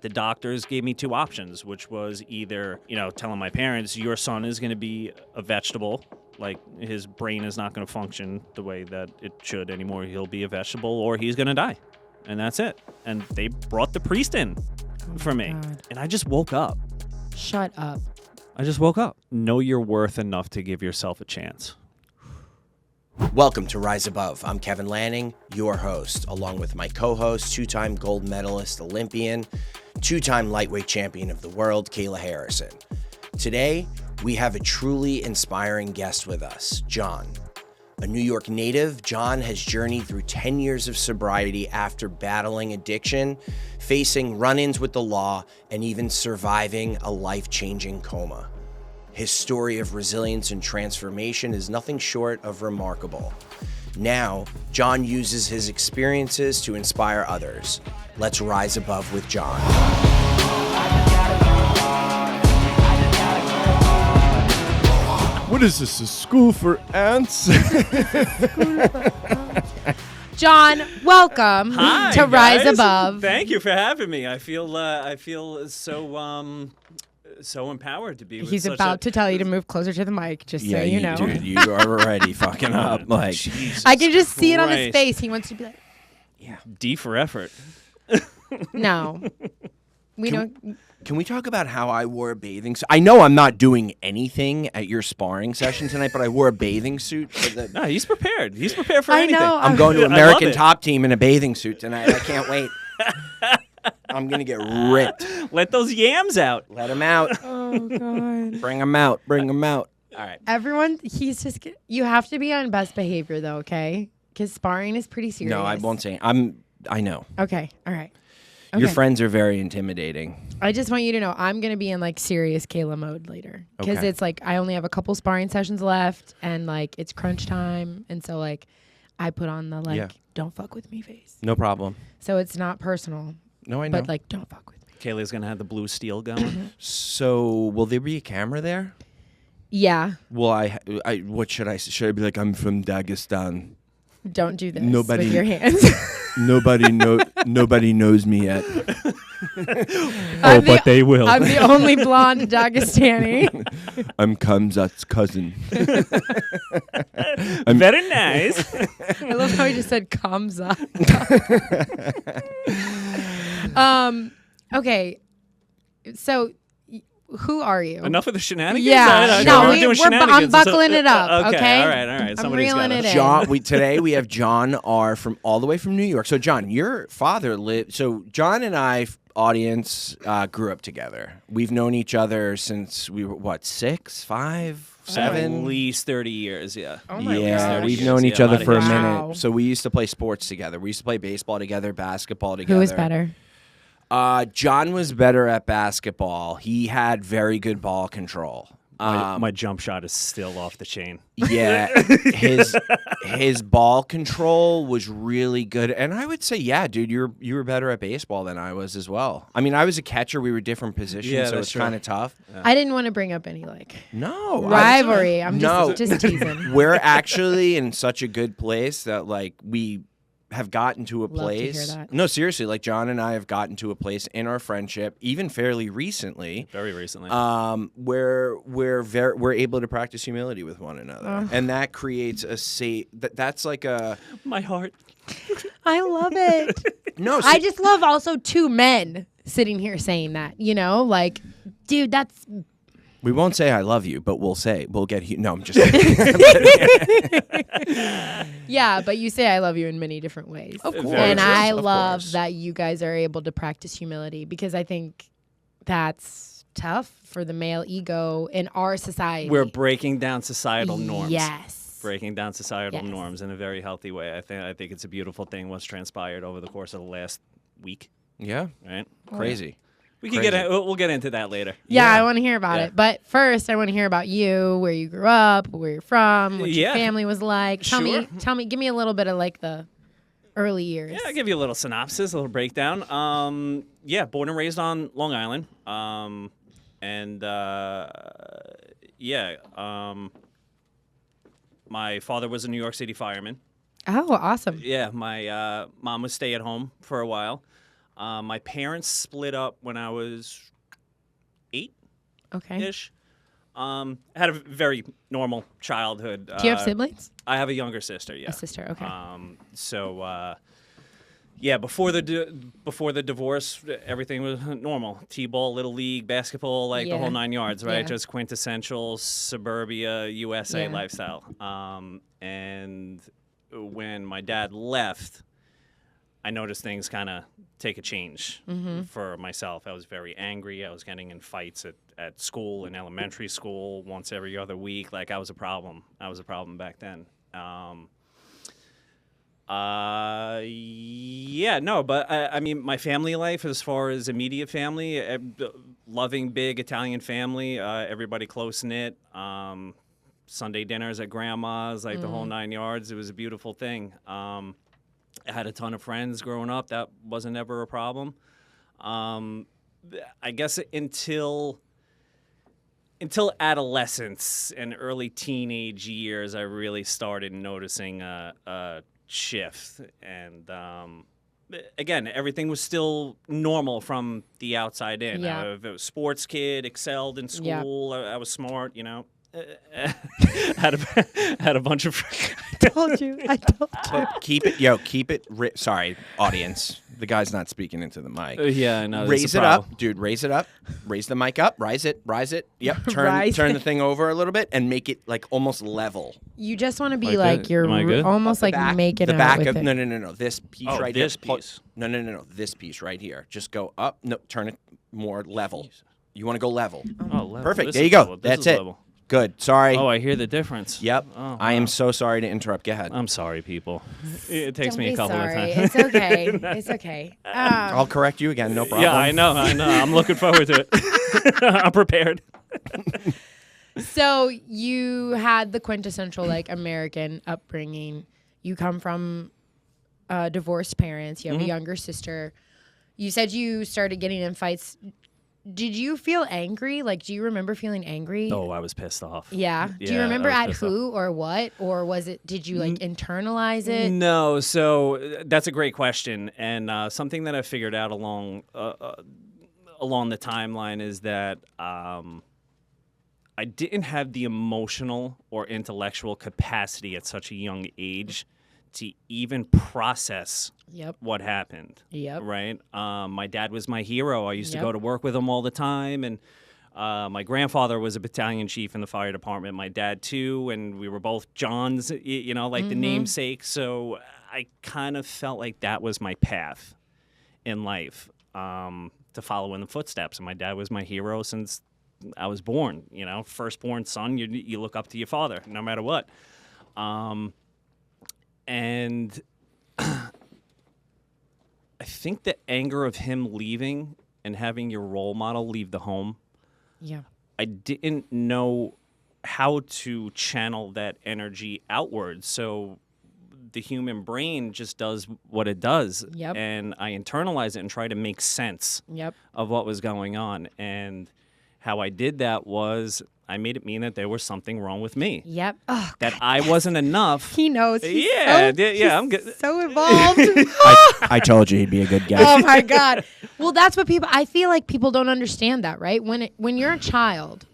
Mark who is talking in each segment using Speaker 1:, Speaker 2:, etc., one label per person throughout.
Speaker 1: The doctors gave me two options, which was either, telling my parents, your son is going to be a vegetable, like his brain is not going to function the way that it should anymore. He'll be a vegetable, or he's going to die. And that's it. And they brought the priest in for me.
Speaker 2: God.
Speaker 1: And I just woke up.
Speaker 2: Shut up.
Speaker 1: I just woke up. Know you're worth enough to give yourself a chance.
Speaker 3: Welcome to Rise Above. I'm Kevin Lanning, your host, along with my co-host, two-time gold medalist, Olympian, two-time lightweight champion of the world, Kayla Harrison. Today, we have a truly inspiring guest with us, John. A New York native, John has journeyed through 10 years of sobriety after battling addiction, facing run-ins with the law, and even surviving a life-changing coma. His story of resilience and transformation is nothing short of remarkable. Now, John uses his experiences to inspire others. Let's rise above with John.
Speaker 4: What is this, a school for ants?
Speaker 2: John, welcome
Speaker 1: Hi,
Speaker 2: to Rise
Speaker 1: guys.
Speaker 2: Above.
Speaker 1: Thank you for having me. I feel so empowered to be with
Speaker 2: He's
Speaker 1: such
Speaker 2: about to tell you to move closer to the mic, just so you know.
Speaker 3: Dude, you are already fucking up. Like,
Speaker 1: Jesus
Speaker 2: I can just see it on his
Speaker 1: Christ.
Speaker 2: face. He wants to be like,
Speaker 1: D for effort.
Speaker 2: no. We don't.
Speaker 3: can we talk about how I wore a bathing suit? I know I'm not doing anything at your sparring session tonight, but I wore a bathing suit.
Speaker 1: No, he's prepared. He's prepared for
Speaker 2: I
Speaker 1: anything.
Speaker 2: know.
Speaker 3: I'm going to
Speaker 1: I love
Speaker 3: American
Speaker 1: it.
Speaker 3: Top Team in a bathing suit tonight. I can't wait. I'm going to get ripped.
Speaker 1: Let those yams out.
Speaker 3: Let him out.
Speaker 2: Oh, God.
Speaker 3: Bring him out. Bring him out.
Speaker 1: All right.
Speaker 2: Everyone, you have to be on best behavior, though, okay? Because sparring is pretty serious.
Speaker 3: No, I won't say. I know.
Speaker 2: Okay, all right.
Speaker 3: Your
Speaker 2: Okay.
Speaker 3: friends are very intimidating.
Speaker 2: I just want you to know I'm going to be in like serious Kayla mode later. Because
Speaker 3: Okay.
Speaker 2: it's like I only have a couple sparring sessions left and like it's crunch time. And so like I put on the
Speaker 3: Yeah.
Speaker 2: don't fuck with me face.
Speaker 3: No problem.
Speaker 2: So it's not personal,
Speaker 3: No, I know.
Speaker 2: but like don't fuck with me.
Speaker 1: Kayla's going to have the blue steel going.
Speaker 3: So, will there be a camera there?
Speaker 2: Yeah,
Speaker 3: Well, what should I say? Should I be like, I'm from Dagestan?
Speaker 2: don't do this
Speaker 3: Nobody-
Speaker 2: with your hands.
Speaker 3: Nobody knows me yet.
Speaker 2: But
Speaker 1: they will.
Speaker 2: I'm the only blonde Dagestani.
Speaker 3: I'm Kamzat's cousin.
Speaker 1: Very nice.
Speaker 2: I love how he just said Kamza. Okay, so who are you?
Speaker 1: Enough of the shenanigans?
Speaker 2: Yeah.
Speaker 3: No,
Speaker 1: we're
Speaker 3: we-
Speaker 1: doing
Speaker 2: I'm
Speaker 1: shenanigans.
Speaker 2: buckling it up, okay?
Speaker 1: All right.
Speaker 2: I'm reeling it in.
Speaker 3: John, today we have John R. from all the way from New York. So, John, your father lived. So, John and I, audience, grew up together. We've known each other since we were 6, 5, 7.
Speaker 1: At least 30 years, yeah.
Speaker 2: Oh my
Speaker 3: Yeah,
Speaker 2: gosh.
Speaker 3: we've known each
Speaker 1: Yeah, a
Speaker 3: other
Speaker 1: lot of
Speaker 3: for a
Speaker 1: history.
Speaker 2: Wow.
Speaker 3: minute. So we used to play sports together. We used to play baseball together, basketball together.
Speaker 2: Who is better?
Speaker 3: John was better at basketball. He had very good ball control.
Speaker 1: My jump shot is still off the chain.
Speaker 3: Yeah, his ball control was really good, and I would say, yeah, dude, you were better at baseball than I was as well. I mean, I was a catcher; we were different positions,
Speaker 1: Yeah,
Speaker 3: so
Speaker 1: that's
Speaker 3: it's
Speaker 1: true.
Speaker 3: kind of tough.
Speaker 2: I didn't want to bring up any
Speaker 3: No
Speaker 2: rivalry. I'm
Speaker 3: No.
Speaker 2: just teasing.
Speaker 3: We're actually in such a good place that like we have gotten to a
Speaker 2: Love to
Speaker 3: place.
Speaker 2: hear that.
Speaker 3: No, seriously, like John and I have gotten to a place in our friendship, even fairly recently.
Speaker 1: Very recently.
Speaker 3: Where we're able to practice humility with one another, and that creates a safe. That's like a
Speaker 1: My heart.
Speaker 2: I love it.
Speaker 3: no.
Speaker 2: I just love also two men sitting here saying that. You know, like, dude, that's
Speaker 3: we won't say I love you, but we'll get. No, I'm just kidding.
Speaker 2: yeah. But you say I love you in many different ways.
Speaker 3: Of course.
Speaker 2: And I
Speaker 3: Of
Speaker 2: love
Speaker 3: course.
Speaker 2: that you guys are able to practice humility because I think that's tough for the male ego in our society.
Speaker 1: We're breaking down societal norms.
Speaker 2: Yes.
Speaker 1: Breaking down societal
Speaker 2: Yes.
Speaker 1: norms in a very healthy way. I think it's a beautiful thing what's transpired over the course of the last week,
Speaker 3: Yeah,
Speaker 1: right?
Speaker 3: crazy.
Speaker 1: We can
Speaker 3: Crazy.
Speaker 1: we'll get into that later.
Speaker 2: Yeah,
Speaker 3: Yeah.
Speaker 2: I want to hear about
Speaker 1: Yeah.
Speaker 2: it. But first, I want to hear about you, where you grew up, where you're from, what your
Speaker 1: Yeah.
Speaker 2: family was like. Tell
Speaker 1: Sure.
Speaker 2: me, give me a little bit of like the early years.
Speaker 1: Yeah, I'll give you a little synopsis, a little breakdown. Yeah, born and raised on Long Island. My father was a New York City fireman.
Speaker 2: Oh, awesome.
Speaker 1: Yeah, my mom was stay at home for a while. My parents split up when I was 8-ish.
Speaker 2: Okay.
Speaker 1: I had a very normal childhood.
Speaker 2: Do you have siblings?
Speaker 1: I have a younger sister, yeah.
Speaker 2: A sister, okay.
Speaker 1: Before the divorce, everything was normal. T-ball, little league, basketball, like the
Speaker 2: Yeah.
Speaker 1: whole 9 yards, right?
Speaker 2: Yeah.
Speaker 1: Just quintessential suburbia USA
Speaker 2: Yeah.
Speaker 1: lifestyle. And when my dad left, I noticed things kind of take a change for myself. I was very angry. I was getting in fights at school, in elementary school, once every other week. Like, I was a problem. I was a problem back then. But I mean, my family life, as far as immediate family, loving, big Italian family, everybody close-knit, Sunday dinners at grandma's, like the whole 9 yards. It was a beautiful thing. I had a ton of friends growing up. That wasn't ever a problem. I guess until adolescence and early teenage years, I really started noticing a shift. And again, everything was still normal from the outside in.
Speaker 2: Yeah.
Speaker 1: I was a sports kid, excelled in school. I was smart, had a bunch of
Speaker 2: I told you.
Speaker 3: But keep it. Sorry, audience. The guy's not speaking into the mic.
Speaker 1: Yeah, I know.
Speaker 3: Raise it up, dude. Raise it up. Raise the mic up. Rise it. Yep. Turn the thing over a little bit and make it like almost level.
Speaker 2: You just want to be
Speaker 1: Like
Speaker 2: like
Speaker 1: that?
Speaker 2: you're
Speaker 1: Am I good?
Speaker 2: almost like
Speaker 3: back,
Speaker 2: make it
Speaker 3: the
Speaker 2: out
Speaker 3: back
Speaker 2: with
Speaker 3: of
Speaker 2: it.
Speaker 3: no. This piece right
Speaker 1: this
Speaker 3: here.
Speaker 1: piece.
Speaker 3: No. This piece right here. Just go up. No, turn it more level. You want to go level.
Speaker 1: Oh, level.
Speaker 3: Perfect.
Speaker 1: This
Speaker 3: There you
Speaker 1: is
Speaker 3: go.
Speaker 1: level. This
Speaker 3: That's
Speaker 1: is
Speaker 3: it.
Speaker 1: level.
Speaker 3: Good. Sorry.
Speaker 1: Oh, I hear the difference.
Speaker 3: Yep.
Speaker 1: Oh,
Speaker 3: I
Speaker 1: wow.
Speaker 3: am so sorry to interrupt. Go ahead.
Speaker 1: I'm sorry, people. It takes
Speaker 2: Don't
Speaker 1: me a
Speaker 2: be
Speaker 1: couple
Speaker 2: sorry.
Speaker 1: of times.
Speaker 2: It's okay. It's okay.
Speaker 3: I'll correct you again. No problem.
Speaker 1: Yeah, I know. I'm looking forward to it. I'm prepared.
Speaker 2: So you had the quintessential like American upbringing. You come from divorced parents. You have a younger sister. You said you started getting in fights. Did you feel angry? Like, do you remember feeling angry?
Speaker 1: Oh, I was pissed off.
Speaker 2: Yeah. Do you
Speaker 1: Yeah,
Speaker 2: remember
Speaker 1: I
Speaker 2: at
Speaker 1: was pissed
Speaker 2: who or what? Or was it, did you like internalize it?
Speaker 1: No, so that's a great question, and something that I figured out along the timeline is that I didn't have the emotional or intellectual capacity at such a young age to even process
Speaker 2: Yep.
Speaker 1: what happened.
Speaker 2: Yep.
Speaker 1: Right? My dad was my hero. I used to
Speaker 2: Yep.
Speaker 1: go to work with him all the time, and my grandfather was a battalion chief in the fire department. My dad too, and we were both Johns. The namesake. So I kind of felt like that was my path in life, to follow in the footsteps. And my dad was my hero since I was born. Firstborn son. You look up to your father no matter what. And I think the anger of him leaving and having your role model leave the home,
Speaker 2: Yeah.
Speaker 1: I didn't know how to channel that energy outwards. So the human brain just does what it does.
Speaker 2: Yep.
Speaker 1: And I internalize it and try to make sense
Speaker 2: Yep.
Speaker 1: of what was going on. And how I did that was I made it mean that there was something wrong with me.
Speaker 2: Yep. Oh,
Speaker 1: That I wasn't enough.
Speaker 2: he knows. He's
Speaker 1: Yeah,
Speaker 2: so,
Speaker 1: yeah, I'm good.
Speaker 2: so involved.
Speaker 3: I told you he'd be a good guy.
Speaker 2: Oh my God. Well, that's what I feel like people don't understand that, right? When you're a child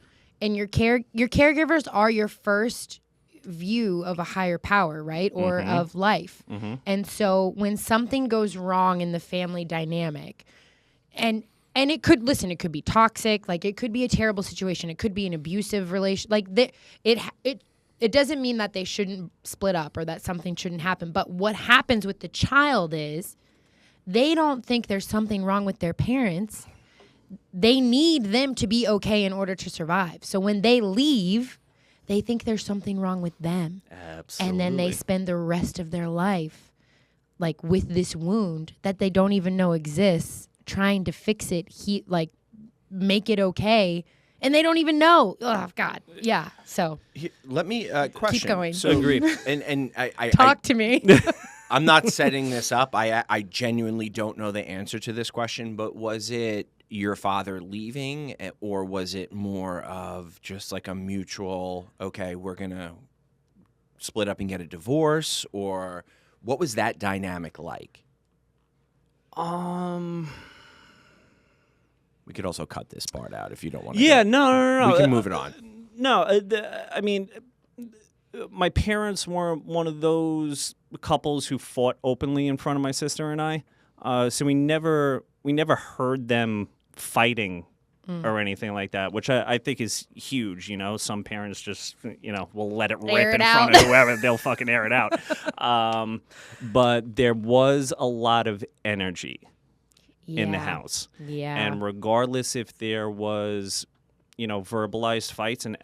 Speaker 2: and your caregivers are your first view of a higher power, right? Or of life. And so when something goes wrong in the family dynamic, and it could be toxic, like it could be a terrible situation, it could be an abusive relation, like it doesn't mean that they shouldn't split up or that something shouldn't happen. But what happens with the child is they don't think there's something wrong with their parents. They need them to be okay in order to survive. So when they leave, they think there's something wrong with them.
Speaker 1: Absolutely.
Speaker 2: And then they spend the rest of their life like with this wound that they don't even know exists, trying to fix it, make it okay, and they don't even know. Oh God, yeah. So
Speaker 3: Let me question.
Speaker 2: keep going.
Speaker 3: So,
Speaker 1: Agreed.
Speaker 3: And I
Speaker 2: Talk to me.
Speaker 3: I'm not setting this up. I genuinely don't know the answer to this question, but was it your father leaving, or was it more of just like a mutual, okay, we're going to split up and get a divorce, or what was that dynamic like? We could also cut this part out if you don't want to.
Speaker 1: Yeah, no.
Speaker 3: We can move it on.
Speaker 1: No, I mean, my parents weren't one of those couples who fought openly in front of my sister and I. So we never heard them fighting or anything like that, which I think is huge. You know, some parents just, will let it rip in front of whoever. They'll fucking air it out. But there was a lot of energy in the house.
Speaker 2: Yeah.
Speaker 1: And regardless if there was, verbalized fights and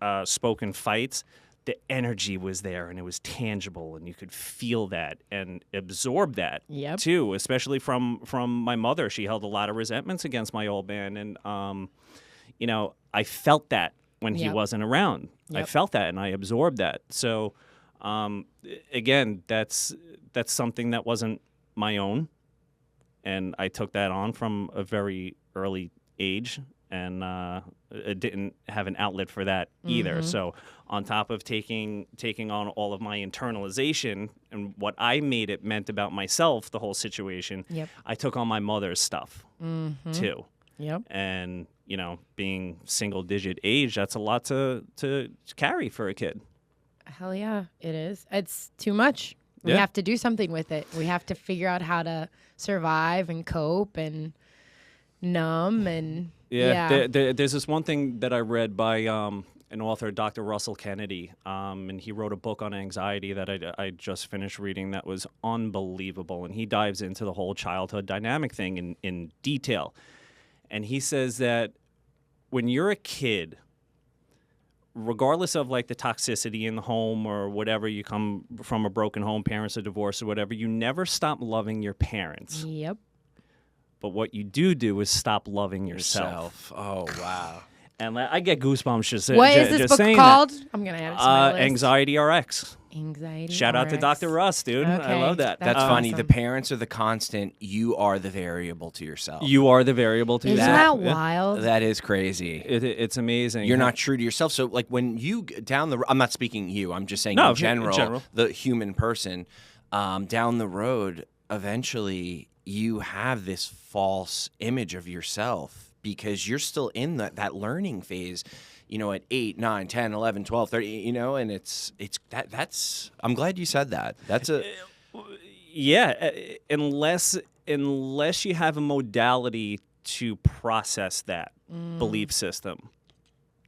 Speaker 1: outspoken fights, the energy was there and it was tangible and you could feel that and absorb that too, especially from my mother. She held a lot of resentments against my old man. And, I felt that when he wasn't around. I felt that and I absorbed that. So, again, that's something that wasn't my own. And I took that on from a very early age, and it didn't have an outlet for that either. So on top of taking on all of my internalization and what I made it meant about myself, the whole situation, I took on my mother's stuff too.
Speaker 2: Yep.
Speaker 1: And, being single-digit age, that's a lot to carry for a kid.
Speaker 2: Hell yeah, it is. It's too much. We have to do something with it. We have to figure out how to survive and cope and numb and
Speaker 1: There's this one thing that I read by an author, Dr. Russell Kennedy, and he wrote a book on anxiety that I just finished reading that was unbelievable, and he dives into the whole childhood dynamic thing in detail. And he says that when you're a kid, regardless of like the toxicity in the home or whatever, you come from a broken home, parents are divorced or whatever, you never stop loving your parents.
Speaker 2: Yep.
Speaker 1: But what you do is stop loving yourself.
Speaker 3: Oh, wow.
Speaker 1: And I get goosebumps just
Speaker 2: What is this
Speaker 1: just
Speaker 2: book
Speaker 1: saying
Speaker 2: called?
Speaker 1: that.
Speaker 2: I'm going to add it to my list.
Speaker 1: Anxiety RX.
Speaker 2: Anxiety
Speaker 1: Shout out to
Speaker 2: RX.
Speaker 1: Dr. Russ, dude. I
Speaker 2: Okay.
Speaker 1: love that.
Speaker 3: That's
Speaker 2: That's
Speaker 3: funny.
Speaker 2: awesome.
Speaker 3: The parents are the constant. You are the variable to yourself.
Speaker 1: You are the variable to
Speaker 2: Isn't
Speaker 1: yourself.
Speaker 2: that wild?
Speaker 3: That is crazy.
Speaker 1: It's amazing.
Speaker 3: You're not true to yourself. So, like, when you down the, I'm not speaking you. I'm just saying
Speaker 1: No,
Speaker 3: in general,
Speaker 1: in general.
Speaker 3: the human person, down the road, eventually you have this false image of yourself because you're still in that learning phase. At 8, 9, 10, 11, 12, 30, and that's I'm glad you said that. That's a
Speaker 1: unless you have a modality to process that belief system.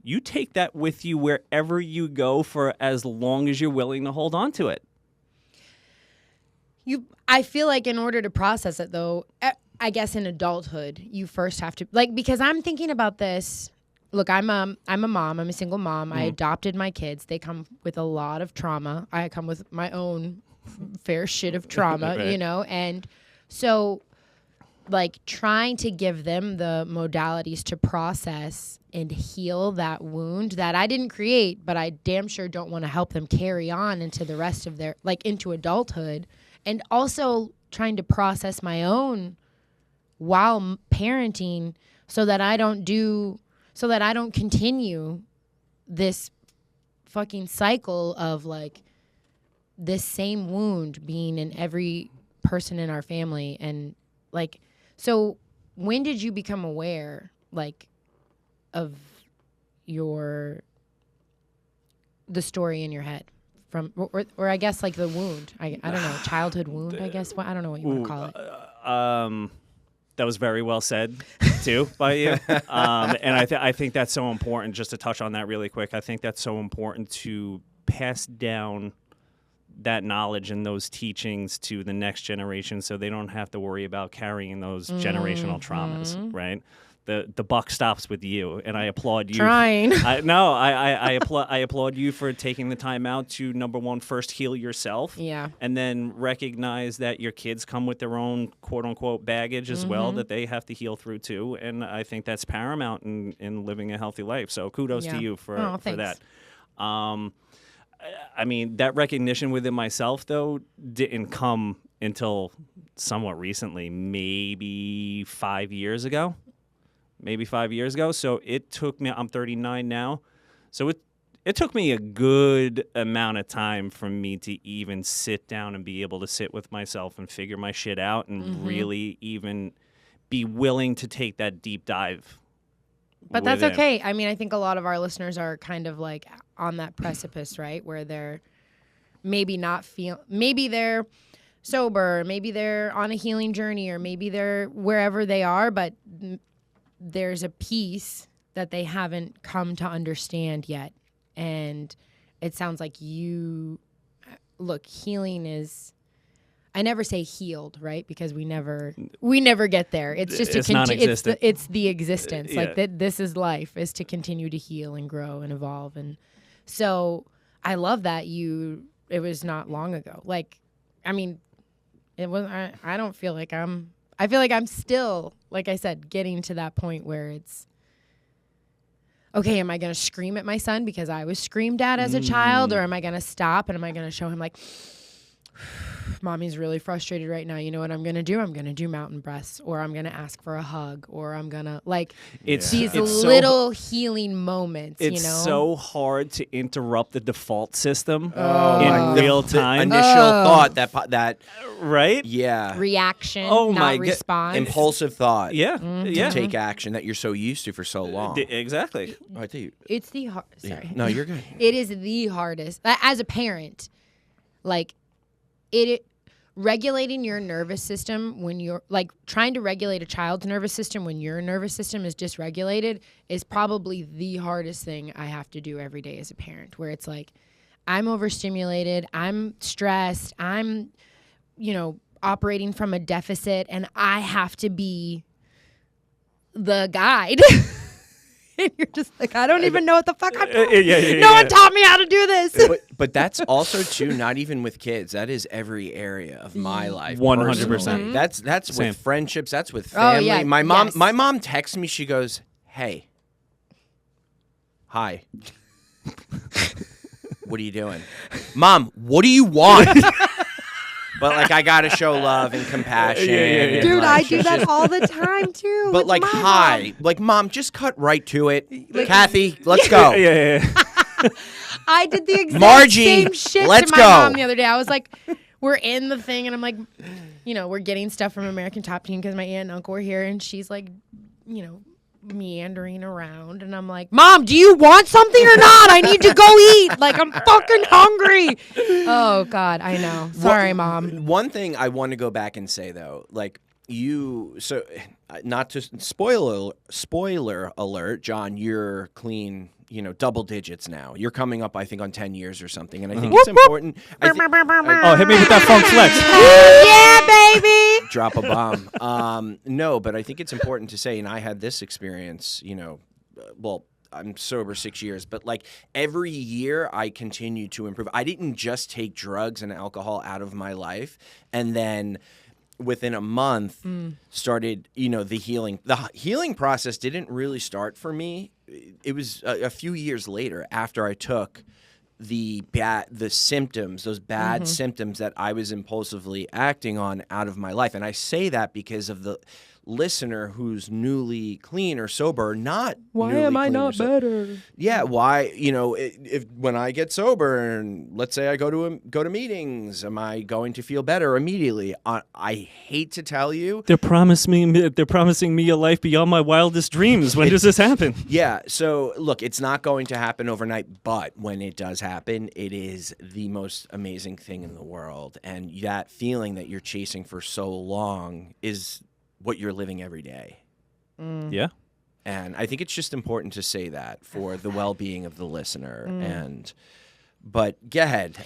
Speaker 1: You take that with you wherever you go for as long as you're willing to hold on to it.
Speaker 2: I feel like in order to process it, though, I guess in adulthood, you first have to, because I'm thinking about this. Look, I'm a mom. I'm a single mom. I adopted my kids. They come with a lot of trauma. I come with my own fair shit of trauma,
Speaker 1: Right.
Speaker 2: And so, trying to give them the modalities to process and heal that wound that I didn't create, but I damn sure don't want to help them carry on into the rest of their, into adulthood. And also trying to process my own while parenting so that I don't continue this fucking cycle of this same wound being in every person in our family. And so when did you become aware of the story in your head? From or I guess the wound. I don't know, childhood wound, I guess. I don't know what you want to call it.
Speaker 1: That was very well said, too, by you. And I think that's so important, just to touch on that really quick. I think that's so important to pass down that knowledge and those teachings to the next generation so they don't have to worry about carrying those generational traumas, right? The buck stops with you, and I applaud you.
Speaker 2: Trying.
Speaker 1: I applaud you for taking the time out to, number one, first heal yourself.
Speaker 2: Yeah.
Speaker 1: And then recognize that your kids come with their own quote-unquote baggage as well that they have to heal through too. And I think that's paramount in living a healthy life. So kudos to you for that. That recognition within myself, though, didn't come until somewhat recently, maybe 5 years ago. So it took me, I'm 39 now. So it took me a good amount of time for me to even sit down and be able to sit with myself and figure my shit out and really even be willing to take that deep dive.
Speaker 2: But that's
Speaker 1: within.
Speaker 2: okay. I mean, I think a lot of our listeners are kind of like on that precipice, right? Where they're maybe maybe they're sober, maybe they're on a healing journey, or maybe they're wherever they are, but there's a piece that they haven't come to understand yet. And it sounds like healing is, I never say healed, right? Because we never get there. It's just it's the existence. Like that, this is life, is to continue to heal and grow and evolve. And so I love that it was not long ago. Like, I mean, it was. I don't feel like I feel like I'm still, like I said, getting to that point where it's, okay, am I going to scream at my son because I was screamed at as a child, or am I going to stop and am I going to show him like, Mommy's really frustrated right now. You know what I'm going to do? I'm going to do mountain breaths, or I'm going to ask for a hug, or I'm going to these little healing moments,
Speaker 1: It's so hard to interrupt the default system
Speaker 3: in
Speaker 1: real time.
Speaker 3: The initial thought that
Speaker 1: right?
Speaker 3: Yeah.
Speaker 2: Reaction,
Speaker 1: Oh
Speaker 2: not
Speaker 1: my
Speaker 2: response.
Speaker 3: Impulsive thought.
Speaker 1: Yeah.
Speaker 3: To take action that you're so used to for so long.
Speaker 1: Exactly.
Speaker 3: I think
Speaker 2: It's the hard. Sorry.
Speaker 3: No, you're good.
Speaker 2: It is the hardest. As a parent, like regulating your nervous system when you're like trying to regulate a child's nervous system when your nervous system is dysregulated is probably the hardest thing I have to do every day as a parent, where it's like I'm overstimulated, I'm stressed, I'm operating from a deficit, and I have to be the guide. And you're just like, I don't even know what the fuck I'm doing. No one taught me how to do this.
Speaker 3: But that's also too, not even with kids. That is every area of my life.
Speaker 1: 100%.
Speaker 3: Personally. That's
Speaker 1: Same.
Speaker 3: with friendships. That's with family.
Speaker 2: yeah.
Speaker 3: My mom texts me. She goes, "Hey, hi. What are you doing, Mom? What do you want?" But like, I gotta show love and compassion.
Speaker 1: Yeah.
Speaker 2: Dude,
Speaker 3: like,
Speaker 2: I do that all the time too.
Speaker 3: But
Speaker 2: with
Speaker 3: like,
Speaker 2: my
Speaker 3: hi,
Speaker 2: mom.
Speaker 3: like, Mom, just cut right to it. Kathy, let's go.
Speaker 1: Yeah.
Speaker 2: I did the exact
Speaker 3: Margie,
Speaker 2: same shit
Speaker 3: let's
Speaker 2: to my
Speaker 3: go.
Speaker 2: mom the other day. I was like, we're in the thing, and I'm like, we're getting stuff from American Top Team because my aunt and uncle were here, and she's like, meandering around, and I'm like, Mom, do you want something or not? I need to go eat. Like, I'm fucking hungry. Oh God, I know. Sorry, Mom.
Speaker 3: One thing I want to go back and say though, like not to spoiler alert, John, you're clean, double digits now. You're coming up, I think, on 10 years or something, and I think it's important.
Speaker 1: Hit me with that funk flex.
Speaker 2: Yeah, baby.
Speaker 3: Drop a bomb. No, but I think it's important to say, and I had this experience, I'm sober 6 years, but like every year I continue to improve. I didn't just take drugs and alcohol out of my life and then within a month started, the healing. The healing process didn't really start for me. It was a few years later after I took the symptoms, those bad symptoms that I was impulsively acting on out of my life. And I say that because of the listener who's newly clean or sober, not
Speaker 4: Why
Speaker 3: newly
Speaker 4: am I
Speaker 3: clean or
Speaker 4: not
Speaker 3: so-
Speaker 4: better?
Speaker 3: Yeah, why? If when I get sober and let's say I go to meetings, am I going to feel better immediately? I hate to tell you.
Speaker 1: They're promising me a life beyond my wildest dreams. When does this happen?
Speaker 3: Yeah, so look, it's not going to happen overnight, but when it does happen, it is the most amazing thing in the world. And that feeling that you're chasing for so long is what you're living every day.
Speaker 1: Yeah.
Speaker 3: And I think it's just important to say that for the well-being of the listener. But go ahead.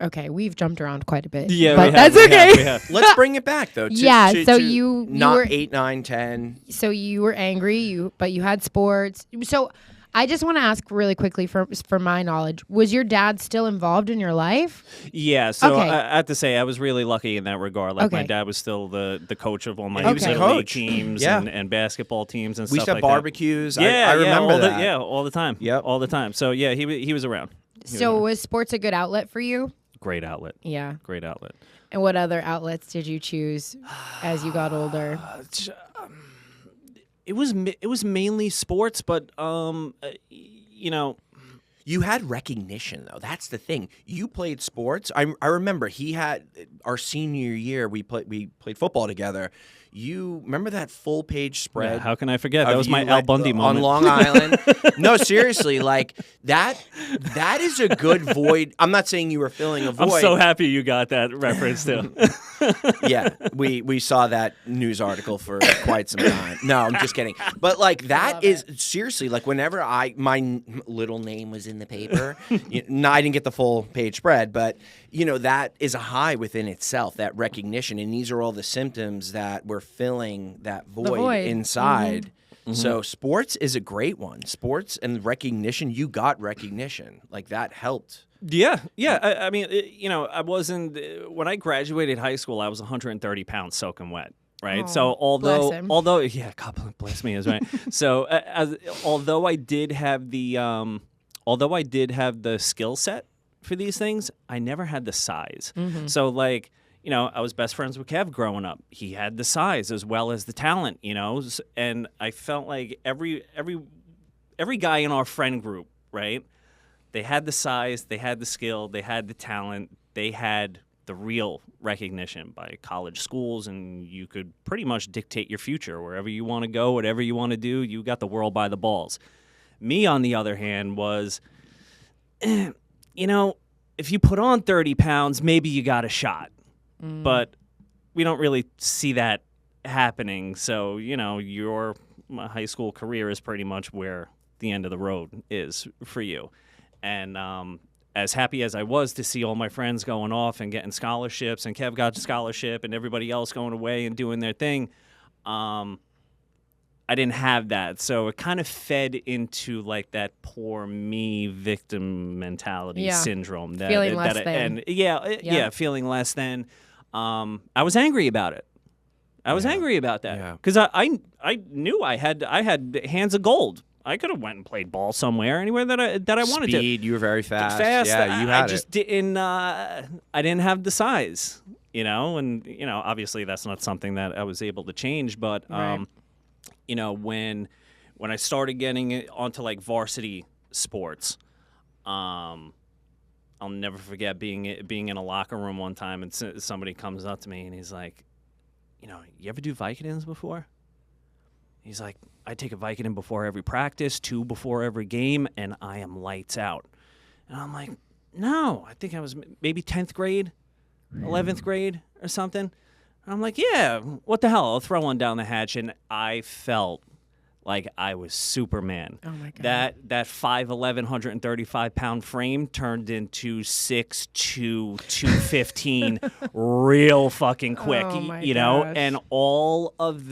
Speaker 2: Okay, we've jumped around quite a bit.
Speaker 1: Yeah,
Speaker 2: but
Speaker 1: we
Speaker 2: that's
Speaker 1: have,
Speaker 2: okay.
Speaker 1: we have.
Speaker 3: Let's bring it back though.
Speaker 2: You
Speaker 3: not
Speaker 2: were
Speaker 3: 8, 9, 10.
Speaker 2: So you were angry, but you had sports. So I just want to ask really quickly for my knowledge, was your dad still involved in your life?
Speaker 1: Yeah, so
Speaker 2: Okay.
Speaker 1: I have to say I was really lucky in that regard. Like my
Speaker 2: Okay.
Speaker 1: dad was still the coach of all my
Speaker 3: He was a
Speaker 1: little league
Speaker 3: coach.
Speaker 1: teams
Speaker 3: Yeah.
Speaker 1: and basketball teams and
Speaker 3: We used
Speaker 1: stuff
Speaker 3: to have
Speaker 1: like that.
Speaker 3: barbecues.
Speaker 1: Yeah,
Speaker 3: I remember
Speaker 1: all
Speaker 3: that.
Speaker 1: all the time.
Speaker 3: Yep.
Speaker 1: all the time. So yeah, he was around.
Speaker 2: So was sports a good outlet for you?
Speaker 1: Great outlet.
Speaker 2: Yeah.
Speaker 1: Great outlet.
Speaker 2: And what other outlets did you choose as you got older?
Speaker 1: It was mainly sports, but you know.
Speaker 3: You had recognition, though. That's the thing. You played sports. I remember he had our senior year. We played football together. You remember that full page spread?
Speaker 1: Yeah, how can I forget? That was my Al Bundy moment
Speaker 3: on Long Island. No, seriously, like that is a good void. I'm not saying you were filling a void.
Speaker 1: I'm so happy you got that reference too.
Speaker 3: Yeah, we saw that news article for quite some time. No, I'm just kidding. But like that is seriously like whenever my little name was in the paper, no, I didn't get the full page spread, but that is a high within itself, that recognition, and these are all the symptoms that we're filling that void inside. Mm-hmm. So sports is a great one. Sports and recognition, you got recognition. Like that helped.
Speaker 1: Yeah. I mean, I wasn't when I graduated high school. I was 130 pounds soaking wet, right?
Speaker 2: Oh,
Speaker 1: so although yeah, God bless me, is right. So although I did have the skill set for these things, I never had the size. Mm-hmm. So like. I was best friends with Kev growing up. He had the size as well as the talent, and I felt like every guy in our friend group, right? They had the size, they had the skill, they had the talent, they had the real recognition by college schools, and you could pretty much dictate your future wherever you want to go, whatever you want to do. You got the world by the balls. Me, on the other hand, was, if you put on 30 pounds, maybe you got a shot. But we don't really see that happening. So, your high school career is pretty much where the end of the road is for you. And as happy as I was to see all my friends going off and getting scholarships, and Kev got a scholarship, and everybody else going away and doing their thing, I didn't have that. So it kind of fed into like that poor me victim mentality syndrome.
Speaker 2: Feeling less than.
Speaker 1: And feeling less than. I was angry about it. I was angry about that because I knew I had hands of gold. I could have went and played ball somewhere, anywhere that I wanted to.
Speaker 3: Speed, you were very fast.
Speaker 1: Yeah,
Speaker 3: you had
Speaker 1: I just didn't. I didn't have the size, and obviously that's not something that I was able to change. But when I started getting onto like varsity sports, I'll never forget being in a locker room one time, and somebody comes up to me and he's like, you ever do Vicodins before? He's like, I take a Vicodin before every practice, 2 before every game, and I am lights out. And I'm like, no, I think I was maybe 10th grade, 11th grade or something. And I'm like, yeah, what the hell? I'll throw one down the hatch. And I felt like I was Superman.
Speaker 2: Oh, my God.
Speaker 1: That 5'11", 135-pound frame turned into 6'2", 215 real fucking quick,
Speaker 2: Oh, my
Speaker 1: gosh.
Speaker 2: gosh.
Speaker 1: And all of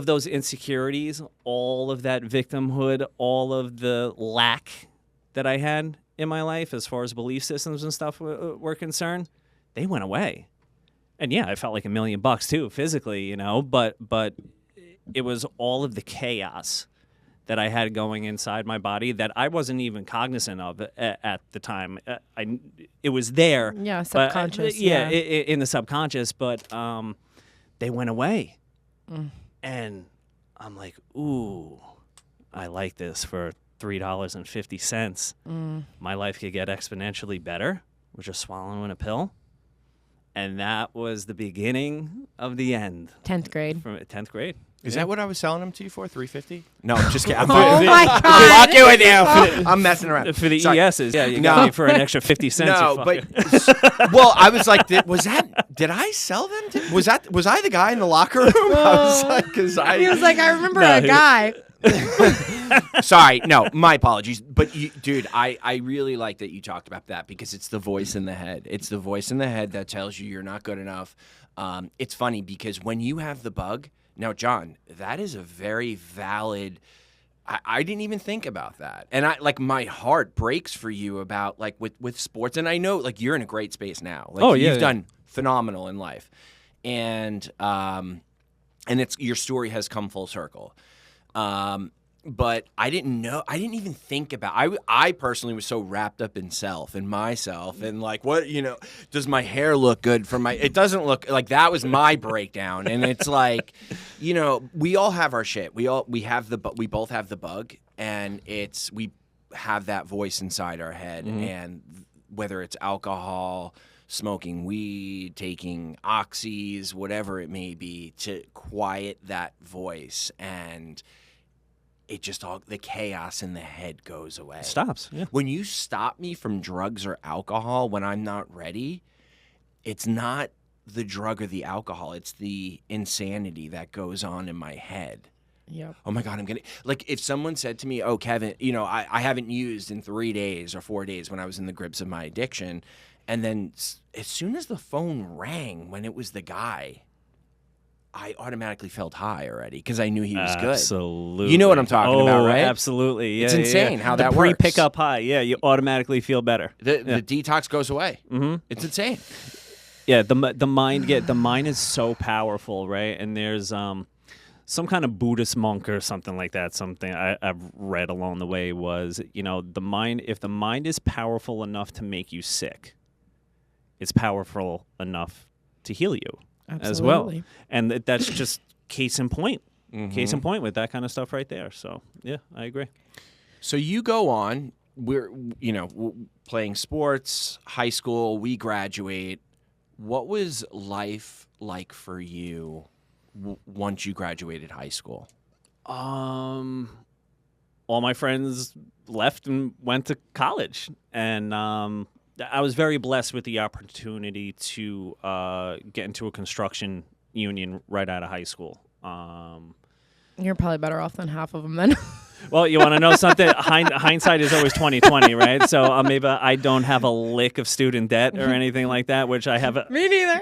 Speaker 1: those insecurities, all of that victimhood, all of the lack that I had in my life as far as belief systems and stuff were concerned, they went away. And yeah, I felt like $1 million too, physically, but it was all of the chaos that I had going inside my body that I wasn't even cognizant of at the time. It was there.
Speaker 2: Yeah, subconscious.
Speaker 1: But, in the subconscious, but they went away. And I'm like, ooh, I like this for $3.50. My life could get exponentially better with just swallowing a pill. And that was the beginning of the end.
Speaker 2: 10th grade.
Speaker 1: From 10th grade.
Speaker 3: Is that what I was selling them to you for? $3.50? No, I'm just kidding. I'm
Speaker 2: Oh, my God.
Speaker 3: fucking with you. I'm messing around.
Speaker 1: For the
Speaker 3: Sorry.
Speaker 1: ESs, yeah, you got me for an extra 50 cents.
Speaker 3: No, but well, I was like, did I sell them? Was I the guy in the locker room? I was like,
Speaker 2: He was like, I remember a guy.
Speaker 3: Sorry, no, my apologies. But dude, I really like that you talked about that because it's the voice in the head. It's the voice in the head that tells you you're not good enough. It's funny because when you have the bug. Now, John, that is a very valid. I didn't even think about that, and my heart breaks for you about with sports. And I know you're in a great space now. You've done phenomenal in life, and it's your story has come full circle. But I didn't know. I didn't even think about. I personally was so wrapped up in self and myself and like what does my hair look good for my? It doesn't look like that was my breakdown. And it's like, we all have our shit. We both have the bug, and we have that voice inside our head, and whether it's alcohol, smoking weed, taking oxys, whatever it may be, to quiet that voice, and it just all the chaos in the head goes away.
Speaker 1: Stops. Yeah.
Speaker 3: When you stop me from drugs or alcohol when I'm not ready, it's not the drug or the alcohol, it's the insanity that goes on in my head.
Speaker 2: Yep.
Speaker 3: Oh my God, I'm gonna if someone said to me, "Oh, Kevin, I haven't used in 3 days or 4 days," when I was in the grips of my addiction, and then as soon as the phone rang when it was the guy, I automatically felt high already because I knew he was good.
Speaker 1: Absolutely.
Speaker 3: You know what I'm talking about, right?
Speaker 1: Absolutely. Yeah,
Speaker 3: It's insane how that works.
Speaker 1: The pre-pickup high. Yeah, you automatically feel better.
Speaker 3: The detox goes away.
Speaker 1: Mm-hmm.
Speaker 3: It's insane.
Speaker 1: Yeah, the mind is so powerful, right? And there's some kind of Buddhist monk or something like that. Something I've read along the way was, the mind. If the mind is powerful enough to make you sick, it's powerful enough to heal you. As well. And that's just case in point. Case in point with that kind of stuff right there. So, yeah, I agree.
Speaker 3: So you go on, we're playing sports, high school, we graduate. What was life like for you once you graduated high school?
Speaker 1: All my friends left and went to college, and I was very blessed with the opportunity to get into a construction union right out of high school.
Speaker 2: You're probably better off than half of them then.
Speaker 1: Well, you want to know something? Hindsight is always 20/20, right? So maybe I don't have a lick of student debt or anything like that, which I have.
Speaker 2: Me neither.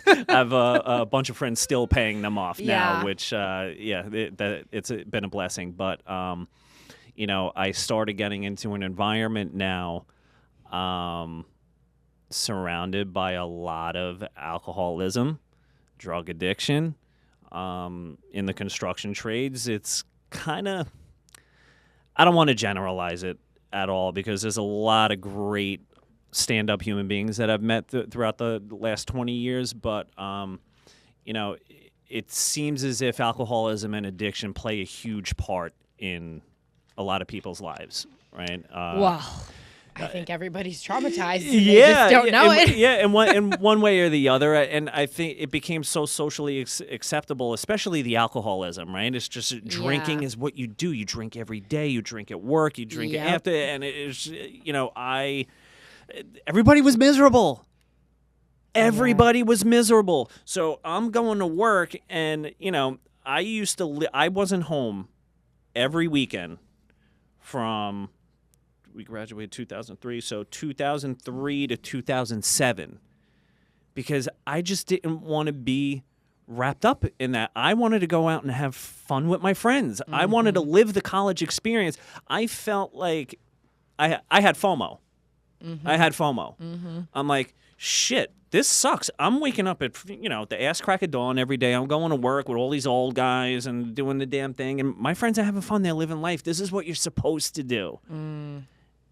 Speaker 1: I have a bunch of friends still paying them off now,
Speaker 2: Yeah.
Speaker 1: which it's been a blessing. But I started getting into an environment now. Surrounded by a lot of alcoholism, drug addiction. In the construction trades, it's kind of, I don't want to generalize it at all because there's a lot of great stand-up human beings that I've met throughout the last 20 years, but, it seems as if alcoholism and addiction play a huge part in a lot of people's lives, right?
Speaker 2: Wow. I think everybody's traumatized.
Speaker 1: Yeah,
Speaker 2: They just don't know it.
Speaker 1: Yeah, in one way or the other, and I think it became so socially acceptable, especially the alcoholism. Right? It's just drinking is what you do. You drink every day. You drink at work. You drink after, and it's everybody was miserable. Everybody was miserable. So I'm going to work, and I used to. I wasn't home every weekend from. We graduated 2003, so 2003 to 2007, because I just didn't want to be wrapped up in that. I wanted to go out and have fun with my friends. I wanted to live the college experience. I felt like I had FOMO. I had FOMO. I'm like, shit, this sucks. I'm waking up at the ass crack of dawn every day. I'm going to work with all these old guys and doing the damn thing, and my friends are having fun. They're living life. This is what you're supposed to do.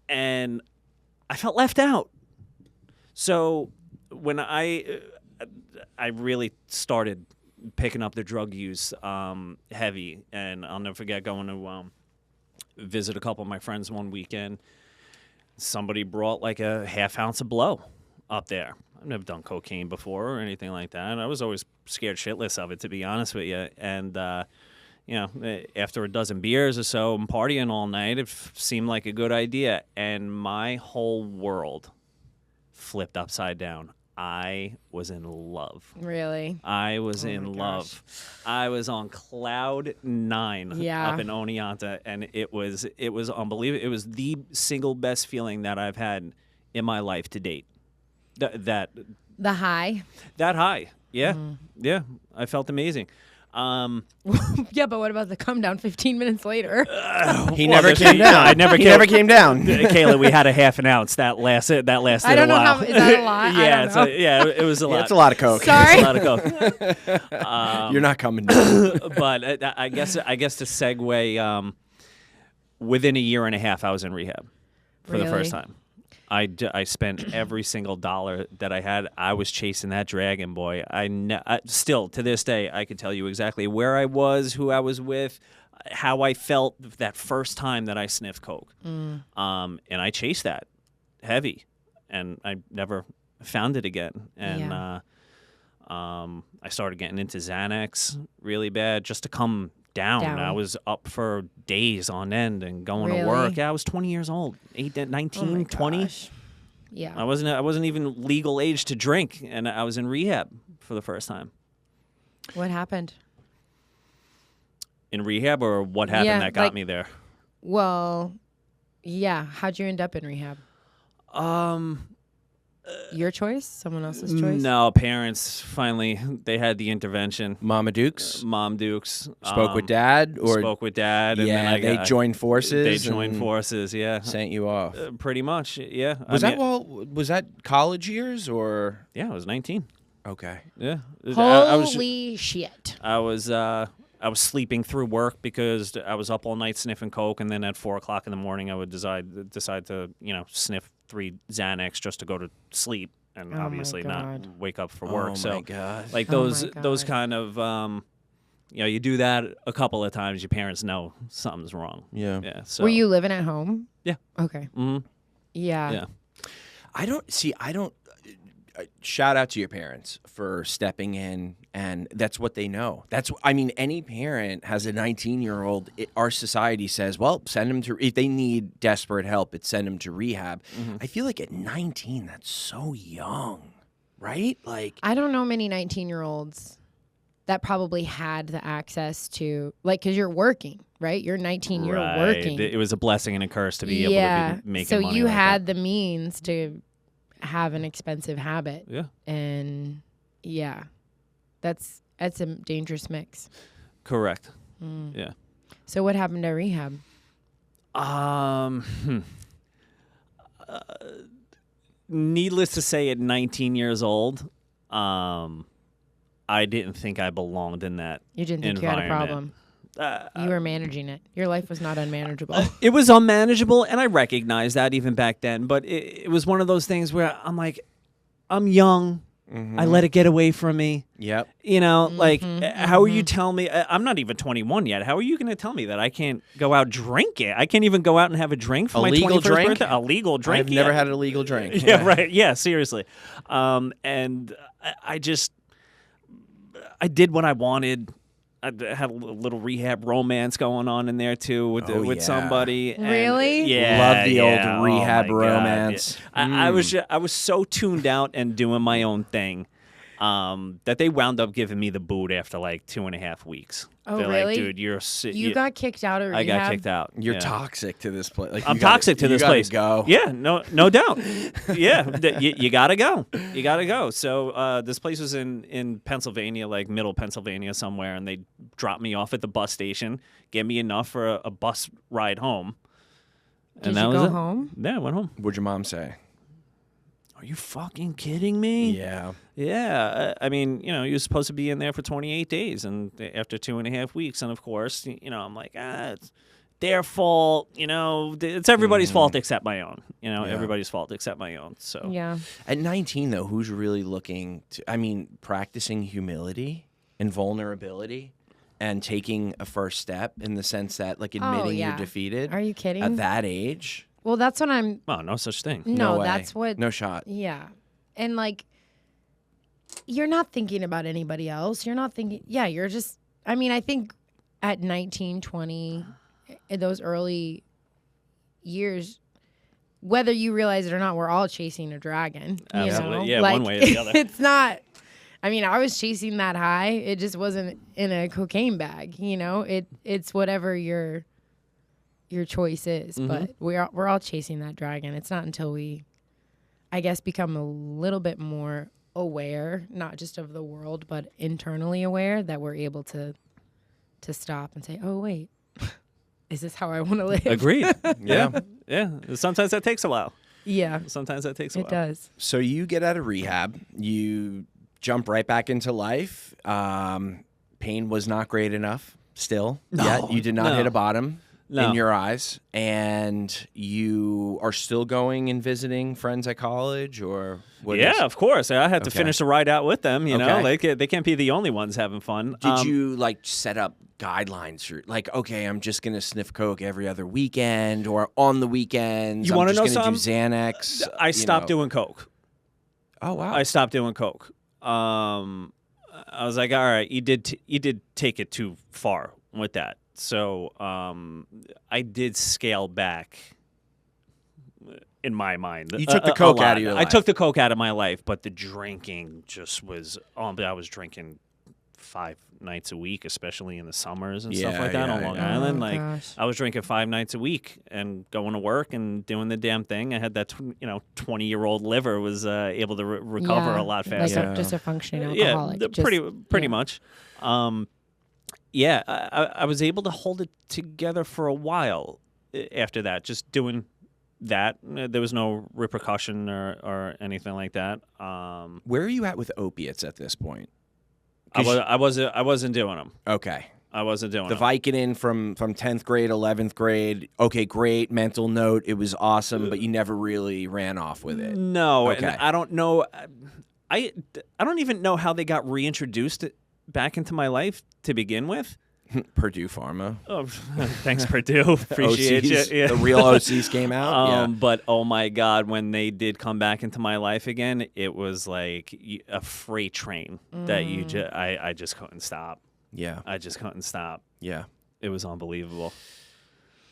Speaker 1: And I felt left out. So when I really started picking up the drug use heavy, and I'll never forget going to visit a couple of my friends one weekend. Somebody brought like a half ounce of blow up there. I've never done cocaine before or anything like that. And I was always scared shitless of it, to be honest with you. And after a dozen beers or so and partying all night, it seemed like a good idea. And my whole world flipped upside down. I was in love.
Speaker 2: Really?
Speaker 1: I was in love. I was on cloud 9 up in Oneonta, and it was unbelievable. It was the single best feeling that I've had in my life to date. The
Speaker 2: high?
Speaker 1: That high. Yeah. Yeah. I felt amazing.
Speaker 2: Yeah, but what about the come down 15 minutes later?
Speaker 3: He never came down.
Speaker 1: I never
Speaker 3: He never came down.
Speaker 1: Kayla, we had a half an ounce that lasted.
Speaker 2: I don't know
Speaker 1: a while.
Speaker 2: is that a lot?
Speaker 1: Yeah, it was a lot.
Speaker 3: It's a lot of coke.
Speaker 2: Sorry.
Speaker 1: It's a lot of coke.
Speaker 3: You're not coming down.
Speaker 1: But I guess to segue, Within a year and a half, I was in rehab for the first
Speaker 2: Really?
Speaker 1: time. I spent every single dollar that I had. I was chasing that dragon, boy. I still, to this day, I can tell you exactly where I was, who I was with, how I felt that first time that I sniffed coke. And I chased that heavy, and I never found it again. And I started getting into Xanax really bad just to come down. I was up for days on end and going to work.
Speaker 2: Really?
Speaker 1: Yeah, I was 20 years old, 19,
Speaker 2: Oh my
Speaker 1: 20.
Speaker 2: gosh. Yeah.
Speaker 1: I wasn't even legal age to drink, and I was in rehab for the first time.
Speaker 2: What happened?
Speaker 1: In rehab, or what happened
Speaker 2: Yeah,
Speaker 1: that got
Speaker 2: like-
Speaker 1: me there?
Speaker 2: Well, yeah. How'd you end up in rehab? Your choice? Someone else's choice?
Speaker 1: No, parents finally they had the intervention.
Speaker 3: Mama Dukes
Speaker 1: Mom Dukes
Speaker 3: spoke with dad, or
Speaker 1: spoke with dad. And
Speaker 3: yeah,
Speaker 1: then
Speaker 3: they joined forces.
Speaker 1: They joined
Speaker 3: and
Speaker 1: forces. Yeah,
Speaker 3: sent you off.
Speaker 1: pretty much. Yeah.
Speaker 3: Was that college years or?
Speaker 1: Yeah, I was 19.
Speaker 3: Okay.
Speaker 1: Yeah.
Speaker 2: Holy shit.
Speaker 1: I was sleeping through work because I was up all night sniffing coke, and then at 4 o'clock in the morning I would decide to sniff 3 Xanax just to go to sleep, and
Speaker 2: Oh my
Speaker 1: obviously not
Speaker 2: God.
Speaker 1: wake up for work.
Speaker 3: Oh
Speaker 1: so
Speaker 3: my God.
Speaker 1: like
Speaker 2: Oh
Speaker 1: those
Speaker 2: my
Speaker 1: those
Speaker 2: God.
Speaker 1: kind of you do that a couple of times, your parents know something's wrong.
Speaker 3: Yeah.
Speaker 1: Yeah. So
Speaker 2: Were you living at home?
Speaker 1: Yeah.
Speaker 2: Okay.
Speaker 1: Mhm.
Speaker 2: Yeah.
Speaker 1: Yeah.
Speaker 3: I don't. Shout out to your parents for stepping in, and that's what they know. Any parent has a 19-year-old. Our society says, well, send them to, if they need desperate help, it's send them to rehab. I feel like at 19, that's so young, right? Like,
Speaker 2: I don't know many 19-year-olds that probably had the access to, like, because you're working, right? You're 19, you're
Speaker 1: Right.
Speaker 2: working.
Speaker 1: It was a blessing and a curse to be able to be making
Speaker 2: so
Speaker 1: money.
Speaker 2: you
Speaker 1: like
Speaker 2: had
Speaker 1: that.
Speaker 2: the means to have an expensive habit.
Speaker 1: Yeah.
Speaker 2: And yeah, that's a dangerous mix.
Speaker 1: Correct.
Speaker 2: Mm.
Speaker 1: Yeah.
Speaker 2: So what happened at rehab?
Speaker 1: Needless to say, at 19 years old, I didn't think I belonged in that.
Speaker 2: You didn't think you had a
Speaker 1: environment.
Speaker 2: problem. You were managing it. Your life was not unmanageable.
Speaker 1: It was unmanageable, and I recognized that even back then. But it was one of those things where I'm like, I'm young. I let it get away from me.
Speaker 3: yep.
Speaker 1: How are you telling me? I'm not even 21 yet. How are you going to tell me that I can't go out drinking? I can't even go out and have a drink for
Speaker 3: A
Speaker 1: my
Speaker 3: legal
Speaker 1: 21st
Speaker 3: drink?
Speaker 1: birthday. A legal drink?
Speaker 3: I've never had a legal drink.
Speaker 1: Yeah, right. Yeah, seriously. And I did what I wanted. I had a little rehab romance going on in there too with
Speaker 3: Oh,
Speaker 1: with
Speaker 3: yeah.
Speaker 1: somebody. And
Speaker 2: Really?
Speaker 1: yeah,
Speaker 3: Love the
Speaker 1: yeah.
Speaker 3: old rehab
Speaker 1: my God,
Speaker 3: romance.
Speaker 1: yeah. I was so tuned out and doing my own thing that they wound up giving me the boot after like 2.5 weeks.
Speaker 2: Oh,
Speaker 1: They're
Speaker 2: really?
Speaker 1: like, dude,
Speaker 2: You got kicked out of rehab?
Speaker 1: I got kicked out.
Speaker 3: You're
Speaker 1: Yeah.
Speaker 3: toxic to this place. Like,
Speaker 1: I'm
Speaker 3: you gotta-
Speaker 1: toxic to
Speaker 3: you
Speaker 1: this
Speaker 3: gotta
Speaker 1: place.
Speaker 3: Go.
Speaker 1: Yeah, no doubt. Yeah, you gotta go. You gotta go. So this place was in Pennsylvania, like middle Pennsylvania somewhere, and they dropped me off at the bus station, gave me enough for a bus ride home.
Speaker 2: Did
Speaker 1: and that
Speaker 2: you
Speaker 1: was
Speaker 2: go
Speaker 1: it.
Speaker 2: home?
Speaker 1: Yeah, I went home.
Speaker 3: What'd your mom say?
Speaker 1: Are you fucking kidding me?
Speaker 3: Yeah.
Speaker 1: Yeah, I mean, you're supposed to be in there for 28 days, and after 2.5 weeks, and of course, I'm like, it's their fault. It's everybody's fault except my own. Everybody's fault except my own. So
Speaker 2: Yeah.
Speaker 3: At 19, though, who's really looking to, practicing humility and vulnerability and taking a first step in the sense that, like, admitting
Speaker 2: yeah.
Speaker 3: you're defeated
Speaker 2: Are you kidding?
Speaker 3: at that age?
Speaker 2: Well, that's what I'm.
Speaker 1: oh, no such thing.
Speaker 2: No,
Speaker 3: way.
Speaker 2: that's what.
Speaker 3: No shot.
Speaker 2: Yeah. And like, you're not thinking about anybody else. You're not thinking, yeah, you're just, I think at 19, 20, in those early years, whether you realize it or not, we're all chasing a dragon.
Speaker 1: Absolutely.
Speaker 2: You know?
Speaker 1: Yeah, one way or the other.
Speaker 2: It's not, I was chasing that high. It just wasn't in a cocaine bag, it's whatever your choice is, but we're all chasing that dragon. It's not until we, I guess, become a little bit more aware, not just of the world, but internally aware, that we're able to stop and say, oh wait, is this how I want to live?
Speaker 1: Agreed.
Speaker 3: Yeah.
Speaker 1: Yeah. Sometimes that takes a while.
Speaker 2: Yeah,
Speaker 1: Sometimes that takes a while.
Speaker 2: it does.
Speaker 3: So you get out of rehab, you jump right back into life. Pain was not great enough still.
Speaker 1: No,
Speaker 3: Yet you did not
Speaker 1: no.
Speaker 3: hit a bottom.
Speaker 1: No.
Speaker 3: in your eyes, and you are still going and visiting friends at college, or what?
Speaker 1: Yeah, of course. I had to
Speaker 3: Okay.
Speaker 1: finish the ride out with them. You know,
Speaker 3: Okay.
Speaker 1: they can't be the only ones having fun.
Speaker 3: Did you like set up guidelines for like, okay, I'm just gonna sniff coke every other weekend, or on the weekends?
Speaker 1: You want to know
Speaker 3: I'm just gonna
Speaker 1: something?
Speaker 3: do Xanax.
Speaker 1: I stopped doing coke.
Speaker 3: Oh wow.
Speaker 1: I stopped doing coke. I was like, all right, you did take it too far with that. So I did scale back. In my mind,
Speaker 3: You took the coke
Speaker 1: lot.
Speaker 3: out of your life.
Speaker 1: I took the coke out of my life, but the drinking just was. I was drinking 5 nights a week, especially in the summers and stuff
Speaker 3: Yeah,
Speaker 1: like that
Speaker 3: yeah,
Speaker 1: on Long
Speaker 3: yeah.
Speaker 1: Island.
Speaker 2: Oh,
Speaker 1: Like
Speaker 2: gosh.
Speaker 1: I was drinking 5 nights a week and going to work and doing the damn thing. I had that 20-year-old liver was able to recover
Speaker 2: Yeah,
Speaker 1: a lot
Speaker 2: like
Speaker 1: faster.
Speaker 2: just a functioning alcoholic.
Speaker 1: Yeah, pretty
Speaker 2: yeah.
Speaker 1: much. Yeah, I was able to hold it together for a while after that, just doing that. There was no repercussion or anything like that.
Speaker 3: Where are you at with opiates at this point?
Speaker 1: I wasn't doing them.
Speaker 3: Okay.
Speaker 1: I wasn't doing
Speaker 3: The
Speaker 1: them.
Speaker 3: Vicodin from 10th grade, 11th grade. Okay, great. Mental note. It was awesome, but you never really ran off with it.
Speaker 1: No,
Speaker 3: Okay.
Speaker 1: and I don't know. I don't even know how they got reintroduced back into my life to begin with.
Speaker 3: Purdue Pharma.
Speaker 1: Oh, thanks, Purdue. Appreciate
Speaker 3: OCs,
Speaker 1: you. Yeah.
Speaker 3: The real OCs came out.
Speaker 1: But oh my God, when they did come back into my life again, it was like a freight train that I just couldn't stop.
Speaker 3: Yeah.
Speaker 1: I just couldn't stop.
Speaker 3: Yeah.
Speaker 1: It was unbelievable.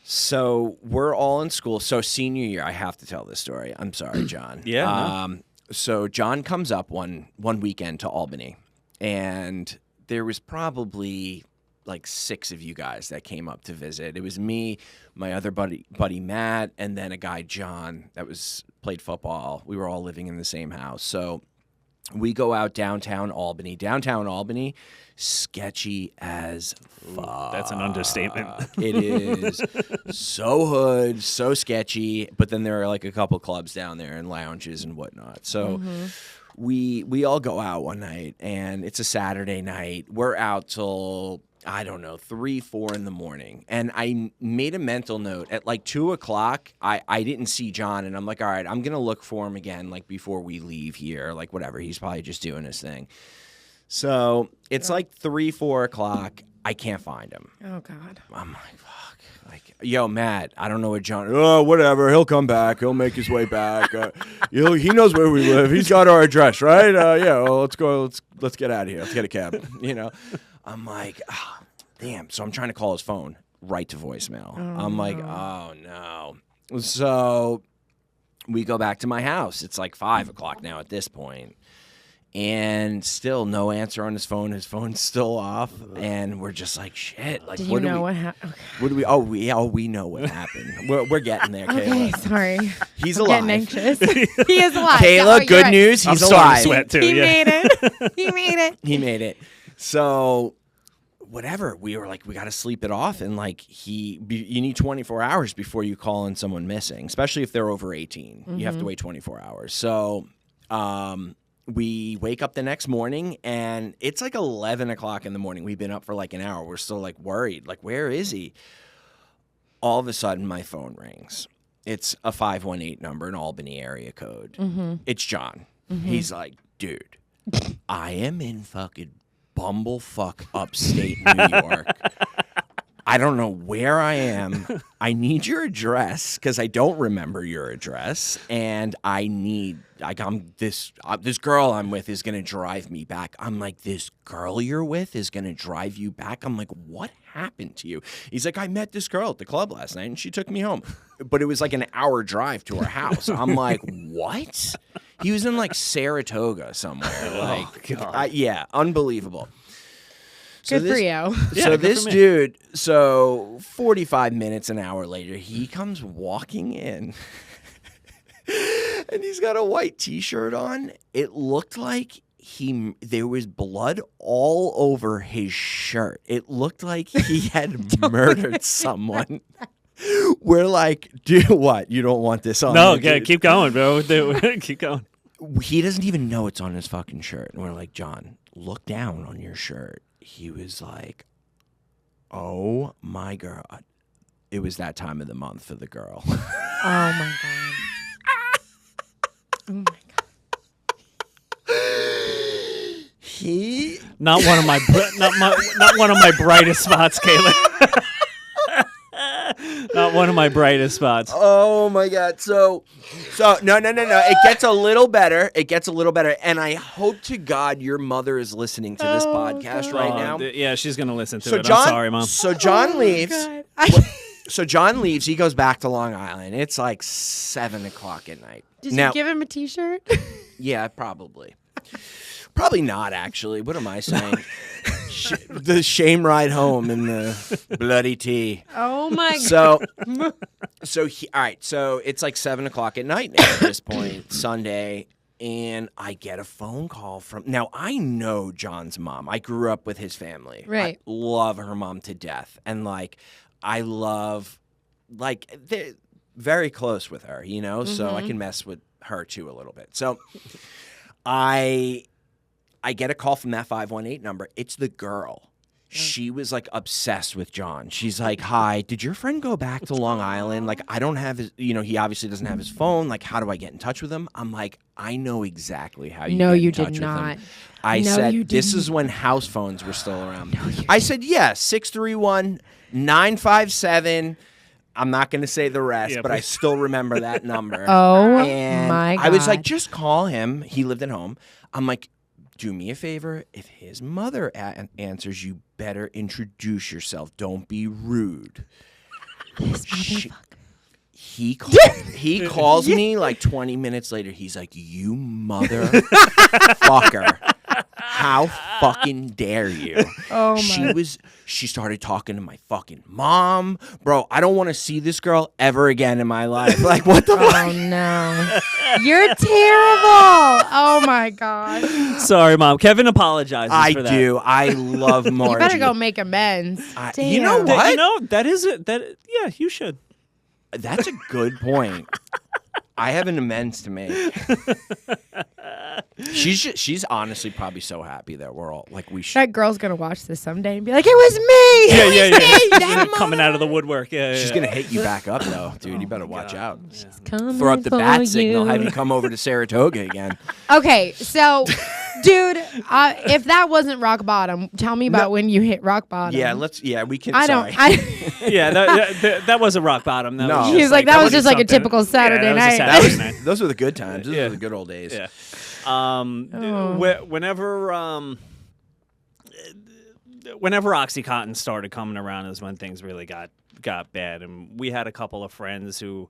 Speaker 3: So we're all in school. So senior year, I have to tell this story. I'm sorry, John.
Speaker 1: Yeah, no.
Speaker 3: So John comes up one weekend to Albany, and there was probably like 6 of you guys that came up to visit. It was me, my other buddy Matt, and then a guy John that played football. We were all living in the same house. So we go out downtown Albany. Downtown Albany, sketchy as fuck.
Speaker 1: That's an understatement.
Speaker 3: It is so hood, so sketchy. But then there are like a couple clubs down there and lounges and whatnot. So we all go out one night, and it's a Saturday night. We're out till, I don't know, 3, 4 in the morning. And I made a mental note at like 2 o'clock. I didn't see John, and I'm like, all right, I'm going to look for him again, like before we leave here, like whatever. He's probably just doing his thing. So it's like 3, 4 o'clock. I can't find him.
Speaker 2: Oh God.
Speaker 3: I'm like, fuck. Like, yo, Matt, I don't know what John. Oh, whatever. He'll come back. He'll make his way back. He knows where we live. He's got our address, right? Yeah. Well, let's go. Let's get out of here. Let's get a cab. You know. I'm like, oh, damn. So I'm trying to call his phone right to voicemail. I'm like, oh no. So we go back to my house. It's like 5 o'clock now at this point. And still no answer on his phone. His phone's still off, and we're just like, shit. Like,
Speaker 2: Did you know what happened?
Speaker 3: what do we? Oh, we know what happened. We're getting there,
Speaker 2: Okay,
Speaker 3: Kayla.
Speaker 2: sorry.
Speaker 3: He's
Speaker 2: I'm
Speaker 3: alive.
Speaker 2: getting anxious. He is alive.
Speaker 3: Kayla,
Speaker 2: you're
Speaker 3: good
Speaker 2: right.
Speaker 3: news.
Speaker 1: I'm
Speaker 3: He's
Speaker 1: starting to
Speaker 3: alive.
Speaker 1: sweat too.
Speaker 2: He
Speaker 1: Yeah.
Speaker 2: made it. He made it.
Speaker 3: He made it. So, whatever. We were like, we got to sleep it off, and like you need 24 hours before you call in someone missing, especially if they're over 18. You have to wait 24 hours. So, we wake up the next morning, and it's like 11 o'clock in the morning. We've been up for like an hour. We're still like worried. Like, where is he? All of a sudden, my phone rings. It's a 518 number, an Albany area code. It's John. He's like, dude, I am in fucking bumblefuck upstate New York. I don't know where I am. I need your address because I don't remember your address, and I need this girl I'm with is gonna drive me back. I'm like, this girl you're with is gonna drive you back? I'm like, what happened to you? He's like, I met this girl at the club last night, and she took me home, but it was like an hour drive to her house. I'm like, what? He was in like Saratoga somewhere. Like,
Speaker 1: God.
Speaker 3: yeah, unbelievable.
Speaker 2: Good for you.
Speaker 1: Yeah,
Speaker 3: So
Speaker 1: good
Speaker 3: this
Speaker 1: for me.
Speaker 3: dude, 45 minutes, an hour later, he comes walking in, and he's got a white T-shirt on. It looked like there was blood all over his shirt. It looked like he had murdered someone. We're like, dude, what? You don't want this on?
Speaker 1: No,
Speaker 3: there,
Speaker 1: yeah, keep going, bro. Keep going.
Speaker 3: He doesn't even know it's on his fucking shirt. And we're like, John, look down on your shirt. He was like, oh my God. it was that time of the month for the girl.
Speaker 2: Oh my god. Oh my god.
Speaker 3: He
Speaker 1: Not one of my not one of my brightest spots, Kayla. Not one of my brightest spots.
Speaker 3: Oh my god. So no. It gets a little better. And I hope to God your mother is listening to this podcast right now.
Speaker 1: Yeah, she's gonna listen to
Speaker 3: So
Speaker 1: it.
Speaker 3: John,
Speaker 1: I'm sorry, Mom.
Speaker 3: So John leaves.
Speaker 2: God.
Speaker 3: So John leaves. He goes back to Long Island. It's like 7 o'clock at night.
Speaker 2: Did
Speaker 3: now,
Speaker 2: you give him a T-shirt?
Speaker 3: Yeah, probably. Probably not, actually. What am I saying? The shame ride home in the bloody tea.
Speaker 2: Oh my
Speaker 3: God. All right. So it's like 7 o'clock at night now at this point, Sunday, and I get a phone call from. Now I know John's mom. I grew up with his family.
Speaker 2: Right.
Speaker 3: I love her mom to death, and I love, they're very close with her, so I can mess with her too a little bit. So I get a call from that 518 number. It's the girl. She was obsessed with John. She's like, "Hi, did your friend go back to Long Island? I don't have his, he obviously doesn't have his phone. How do I get in touch with him?" I'm like, "I know exactly how you get in touch with him." I said, "This is when house phones were still around." I said, "Yeah, 631-957. I'm not going to say the rest, but I still remember that number.
Speaker 2: Oh,
Speaker 3: and
Speaker 2: my God.
Speaker 3: I was like, "Just call him." He lived at home. I'm like, "Do me a favor. If his mother answers, you better introduce yourself. Don't be rude." He calls me 20 minutes later. He's like, "You motherfucker. How fucking dare you?"
Speaker 2: Oh my.
Speaker 3: She started talking to my fucking mom. Bro, I don't want to see this girl ever again in my life. What the fuck?
Speaker 2: Oh no. You're terrible. Oh my God.
Speaker 1: Sorry, Mom. Kevin apologizes for that.
Speaker 3: I do. I love Margie.
Speaker 2: You better go make amends.
Speaker 3: You know what?
Speaker 1: That is it. Yeah, you should.
Speaker 3: That's a good point. I have an amends to make. She's honestly probably so happy that we're all
Speaker 2: That girl's gonna watch this someday and be like, "It was me."
Speaker 1: Yeah. Coming out of the woodwork. Yeah.
Speaker 3: She's gonna hit you back up though, dude. You better watch out.
Speaker 2: She's coming
Speaker 3: Throw up the
Speaker 2: for
Speaker 3: bat signal.
Speaker 2: you.
Speaker 3: Have you come over to Saratoga again?
Speaker 2: Okay, so, dude, if that wasn't rock bottom, tell me about when you hit rock bottom.
Speaker 3: Yeah, we can.
Speaker 2: I don't.
Speaker 1: Yeah, that wasn't rock bottom. That was
Speaker 2: He was like, that was just like a
Speaker 1: something-
Speaker 2: typical Saturday
Speaker 1: yeah,
Speaker 2: night.
Speaker 1: That was a Saturday night.
Speaker 3: Those were the good times. Those were the good old days.
Speaker 1: Yeah. Whenever OxyContin started coming around is when things really got bad, and we had a couple of friends who,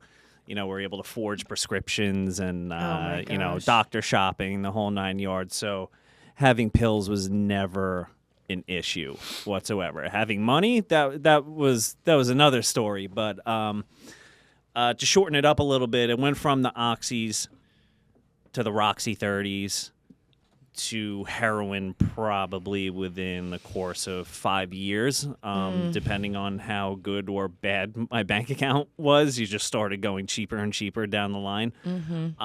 Speaker 1: were able to forge prescriptions and doctor shopping, the whole 9 yards. So having pills was never an issue whatsoever. Having money, that was another story. But to shorten it up a little bit, it went from the Oxys to the Roxy 30s to heroin probably within the course of 5 years, depending on how good or bad my bank account was. You just started going cheaper and cheaper down the line. Mm-hmm.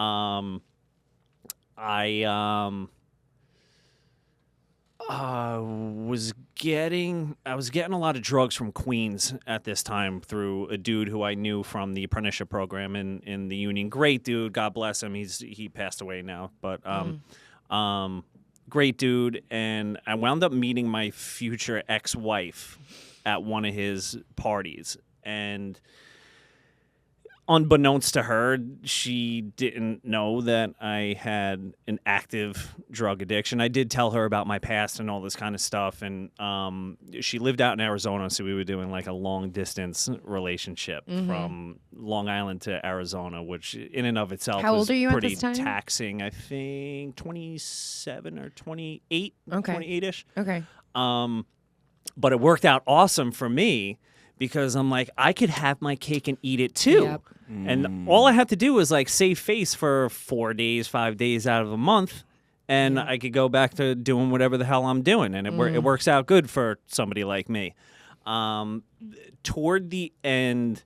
Speaker 1: I was getting a lot of drugs from Queens at this time through a dude who I knew from the apprenticeship program in the union. Great dude, God bless him. He passed away now, but great dude. And I wound up meeting my future ex-wife at one of his parties, and unbeknownst to her, she didn't know that I had an active drug addiction. I did tell her about my past and all this kind of stuff, and she lived out in Arizona, so we were doing a long-distance relationship from Long Island to Arizona, which in and of itself was pretty taxing. I think 27 or 28, 28-ish.
Speaker 2: Okay.
Speaker 1: But it worked out awesome for me, because I'm like, I could have my cake and eat it too. Yep. And all I have to do is save face for 4 days, 5 days out of a month, and I could go back to doing whatever the hell I'm doing. And it works out good for somebody like me. Toward the end,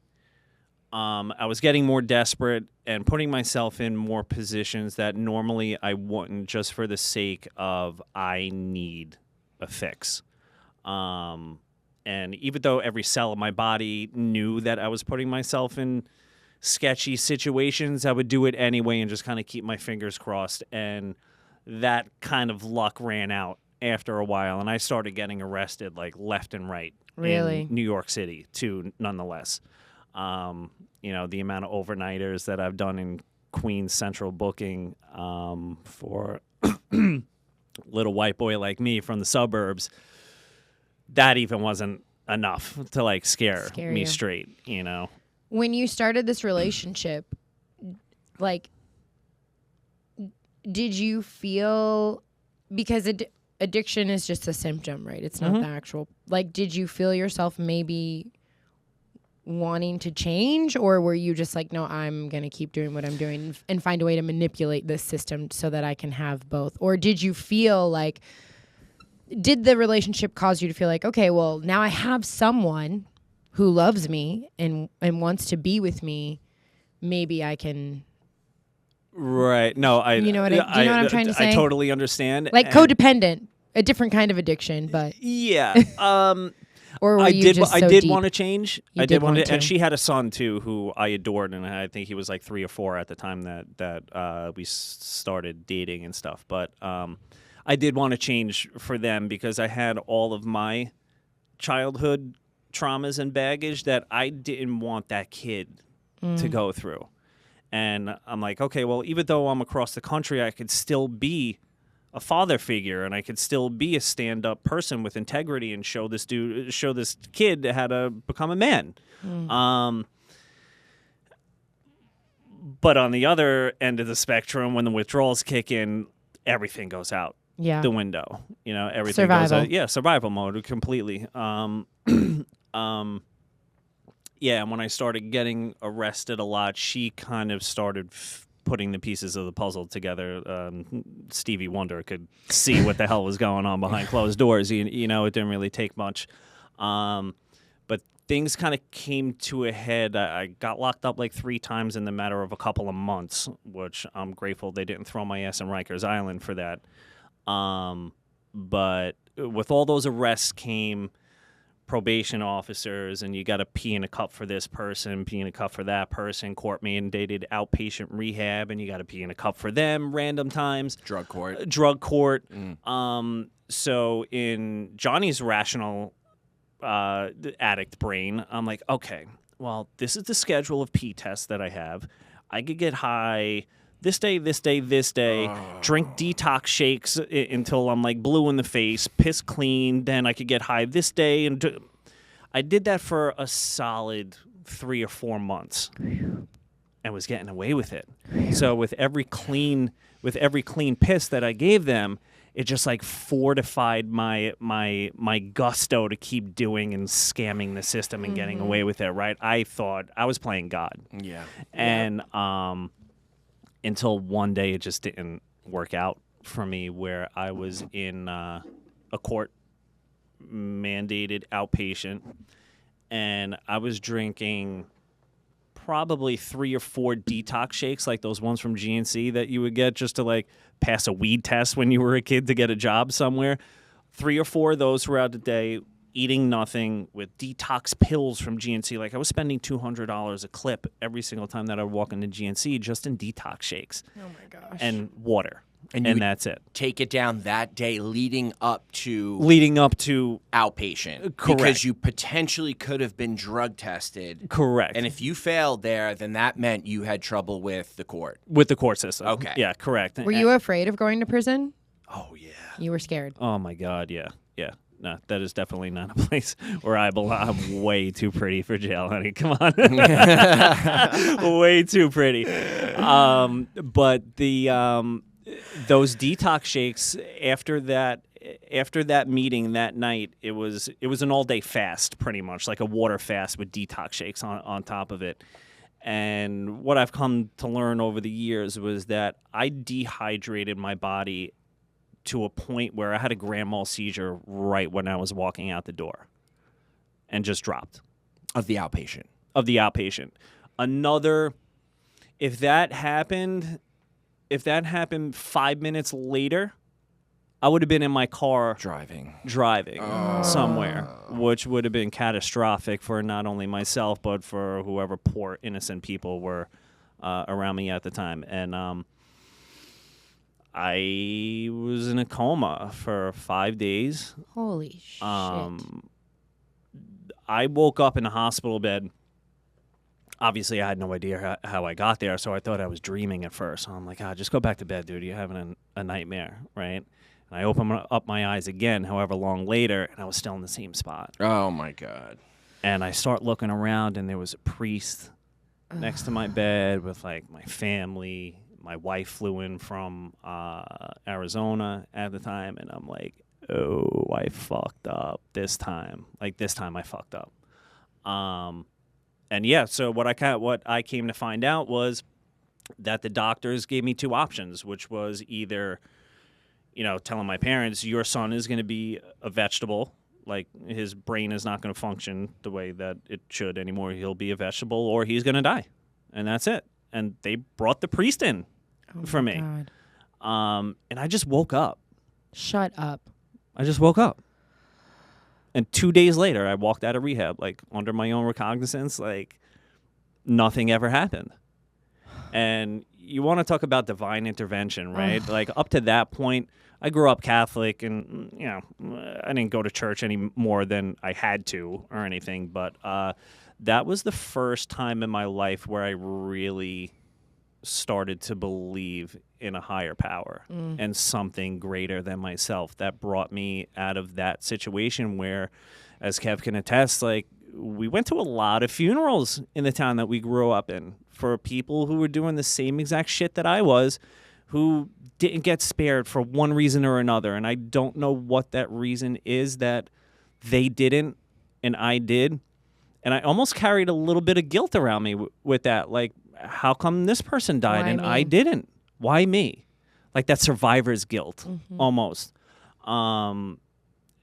Speaker 1: I was getting more desperate and putting myself in more positions that normally I wouldn't, just for the sake of I need a fix. And even though every cell of my body knew that I was putting myself in sketchy situations, I would do it anyway and just kind of keep my fingers crossed. And that kind of luck ran out after a while, and I started getting arrested like left and right
Speaker 2: Really?
Speaker 1: in New York City too, nonetheless. The amount of overnighters that I've done in Queens Central booking for little white boy like me from the suburbs, that even wasn't enough to like scare me
Speaker 2: you.
Speaker 1: straight,
Speaker 2: When you started this relationship, like, did you feel, because addiction is just a symptom, right? It's not the actual, like, did you feel yourself maybe wanting to change, or were you just like, no, I'm going to keep doing what I'm doing and find a way to manipulate this system so that I can have both? Or did you feel like, did the relationship cause you to feel like, okay, well, now I have someone who loves me and wants to be with me, maybe I can...
Speaker 1: Right. No,
Speaker 2: You know what I'm trying to say?
Speaker 1: I totally understand.
Speaker 2: Like codependent, a different kind of addiction, but...
Speaker 1: Yeah.
Speaker 2: Or were you just so
Speaker 1: I did
Speaker 2: deep?
Speaker 1: want to change.
Speaker 2: You
Speaker 1: I
Speaker 2: did
Speaker 1: did want
Speaker 2: want
Speaker 1: to, and
Speaker 2: to.
Speaker 1: she had a son too, who I adored, and I think he was like 3 or 4 at the time that we started dating and stuff. But I did want to change for them because I had all of my childhood traumas and baggage that I didn't want that kid to go through. And I'm like, okay, well, even though I'm across the country, I could still be a father figure, and I could still be a stand-up person with integrity and show this kid how to become a man. But on the other end of the spectrum, when the withdrawals kick in, everything goes out the window. Everything goes out. Yeah, survival mode completely. Yeah, and when I started getting arrested a lot, she kind of started putting the pieces of the puzzle together. Stevie Wonder could see what the hell was going on behind closed doors. It didn't really take much. But things kind of came to a head. I got locked up like 3 times in the matter of a couple of months, which I'm grateful they didn't throw my ass in Rikers Island for that. But with all those arrests came probation officers, and you got to pee in a cup for this person, pee in a cup for that person, court mandated outpatient rehab, and you got to pee in a cup for them random times.
Speaker 3: Drug court.
Speaker 1: So in Johnny's rational addict brain, I'm like, okay, well, this is the schedule of pee tests that I have. I could get high this day, drink detox shakes until I'm like blue in the face, piss clean, then I could get high this day. And I did that for a solid 3 or 4 months and was getting away with it. So with every clean piss that I gave them, it just like fortified my gusto to keep doing and scamming the system and getting away with it, right? I thought I was playing God.
Speaker 3: Yeah.
Speaker 1: And until one day it just didn't work out for me, where I was in a court mandated outpatient, and I was drinking probably 3 or 4 detox shakes, like those ones from GNC that you would get just to like pass a weed test when you were a kid to get a job somewhere. 3 or 4 of those throughout the day, eating nothing, with detox pills from GNC. Like I was spending $200 a clip every single time that I would walk into GNC just in detox shakes.
Speaker 2: Oh my gosh.
Speaker 1: And water.
Speaker 3: And that's it. Take it down that day leading up to outpatient.
Speaker 1: Correct.
Speaker 3: Because you potentially could have been drug tested.
Speaker 1: Correct.
Speaker 3: And if you failed there, then that meant you had trouble with the court.
Speaker 1: With the court system.
Speaker 3: Okay.
Speaker 1: Yeah, correct.
Speaker 2: Were you afraid of going to prison?
Speaker 3: Oh, yeah.
Speaker 2: You were scared.
Speaker 1: Oh, my God, yeah. Yeah. No, that is definitely not a place where I belong. I'm way too pretty for jail, honey. Come on. Way too pretty. But those detox shakes after that meeting that night, it was an all-day fast, pretty much, like a water fast with detox shakes on top of it. And what I've come to learn over the years was that I dehydrated my body to a point where I had a grand mal seizure right when I was walking out the door, and just dropped.
Speaker 3: Of the outpatient. If
Speaker 1: that happened 5 minutes later, I would have been in my car
Speaker 3: Driving.
Speaker 1: somewhere, which would have been catastrophic for not only myself but for whoever poor innocent people were around me at the time. And I was in a coma for 5 days.
Speaker 2: Holy shit.
Speaker 1: I woke up in a hospital bed. Obviously, I had no idea how I got there, so I thought I was dreaming at first. So I'm like, just go back to bed, dude. You're having a nightmare, right? And I opened up my eyes again, however long later, and I was still in the same spot.
Speaker 3: Oh, my God.
Speaker 1: And I start looking around, and there was a priest next to my bed with, like, my family. My wife flew in from Arizona at the time, and I'm like, oh, I fucked up this time. Like, this time I fucked up. And yeah, so what I came to find out was that the doctors gave me two options, which was either, telling my parents, your son is going to be a vegetable, like his brain is not going to function the way that it should anymore. He'll be a vegetable, or he's going to die, and that's it. And they brought the priest in for me,
Speaker 2: God.
Speaker 1: and I just woke up.
Speaker 2: Shut up.
Speaker 1: I just woke up. And 2 days later, I walked out of rehab, like, under my own recognizance, like, nothing ever happened. And you want to talk about divine intervention, right? Like, up to that point, I grew up Catholic, and, I didn't go to church any more than I had to or anything. But that was the first time in my life where I really started to believe in a higher power and something greater than myself. That brought me out of that situation where, as Kev can attest, like, we went to a lot of funerals in the town that we grew up in for people who were doing the same exact shit that I was, who didn't get spared for one reason or another. And I don't know what that reason is that they didn't and I did. And I almost carried a little bit of guilt around me with that. Like, how come this person died and I didn't? Why me? Like, that survivor's guilt, almost. And,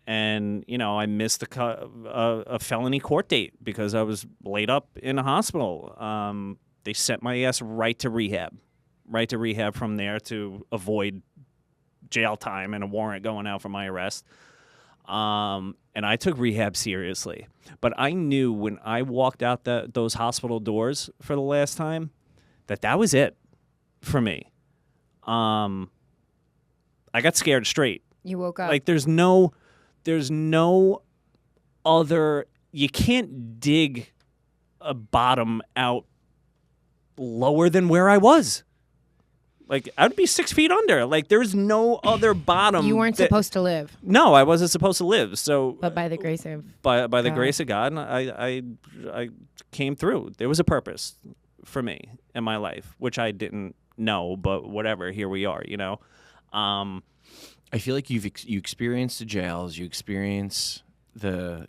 Speaker 1: I missed a felony court date because I was laid up in a hospital. They sent my ass right to rehab from there to avoid jail time and a warrant going out for my arrest. And I took rehab seriously. But I knew when I walked out those hospital doors for the last time that was it for me. I got scared straight.
Speaker 2: You woke up.
Speaker 1: Like, there's no other, you can't dig a bottom out lower than where I was. Like, I'd be 6 feet under. Like, there's no other bottom.
Speaker 2: You weren't supposed to live.
Speaker 1: No, I wasn't supposed to live. So,
Speaker 2: But by the grace of
Speaker 1: by the grace of God, I came through. There was a purpose for me in my life, which I didn't know, but whatever. Here we are.
Speaker 3: I feel like you experience the jails, you experience the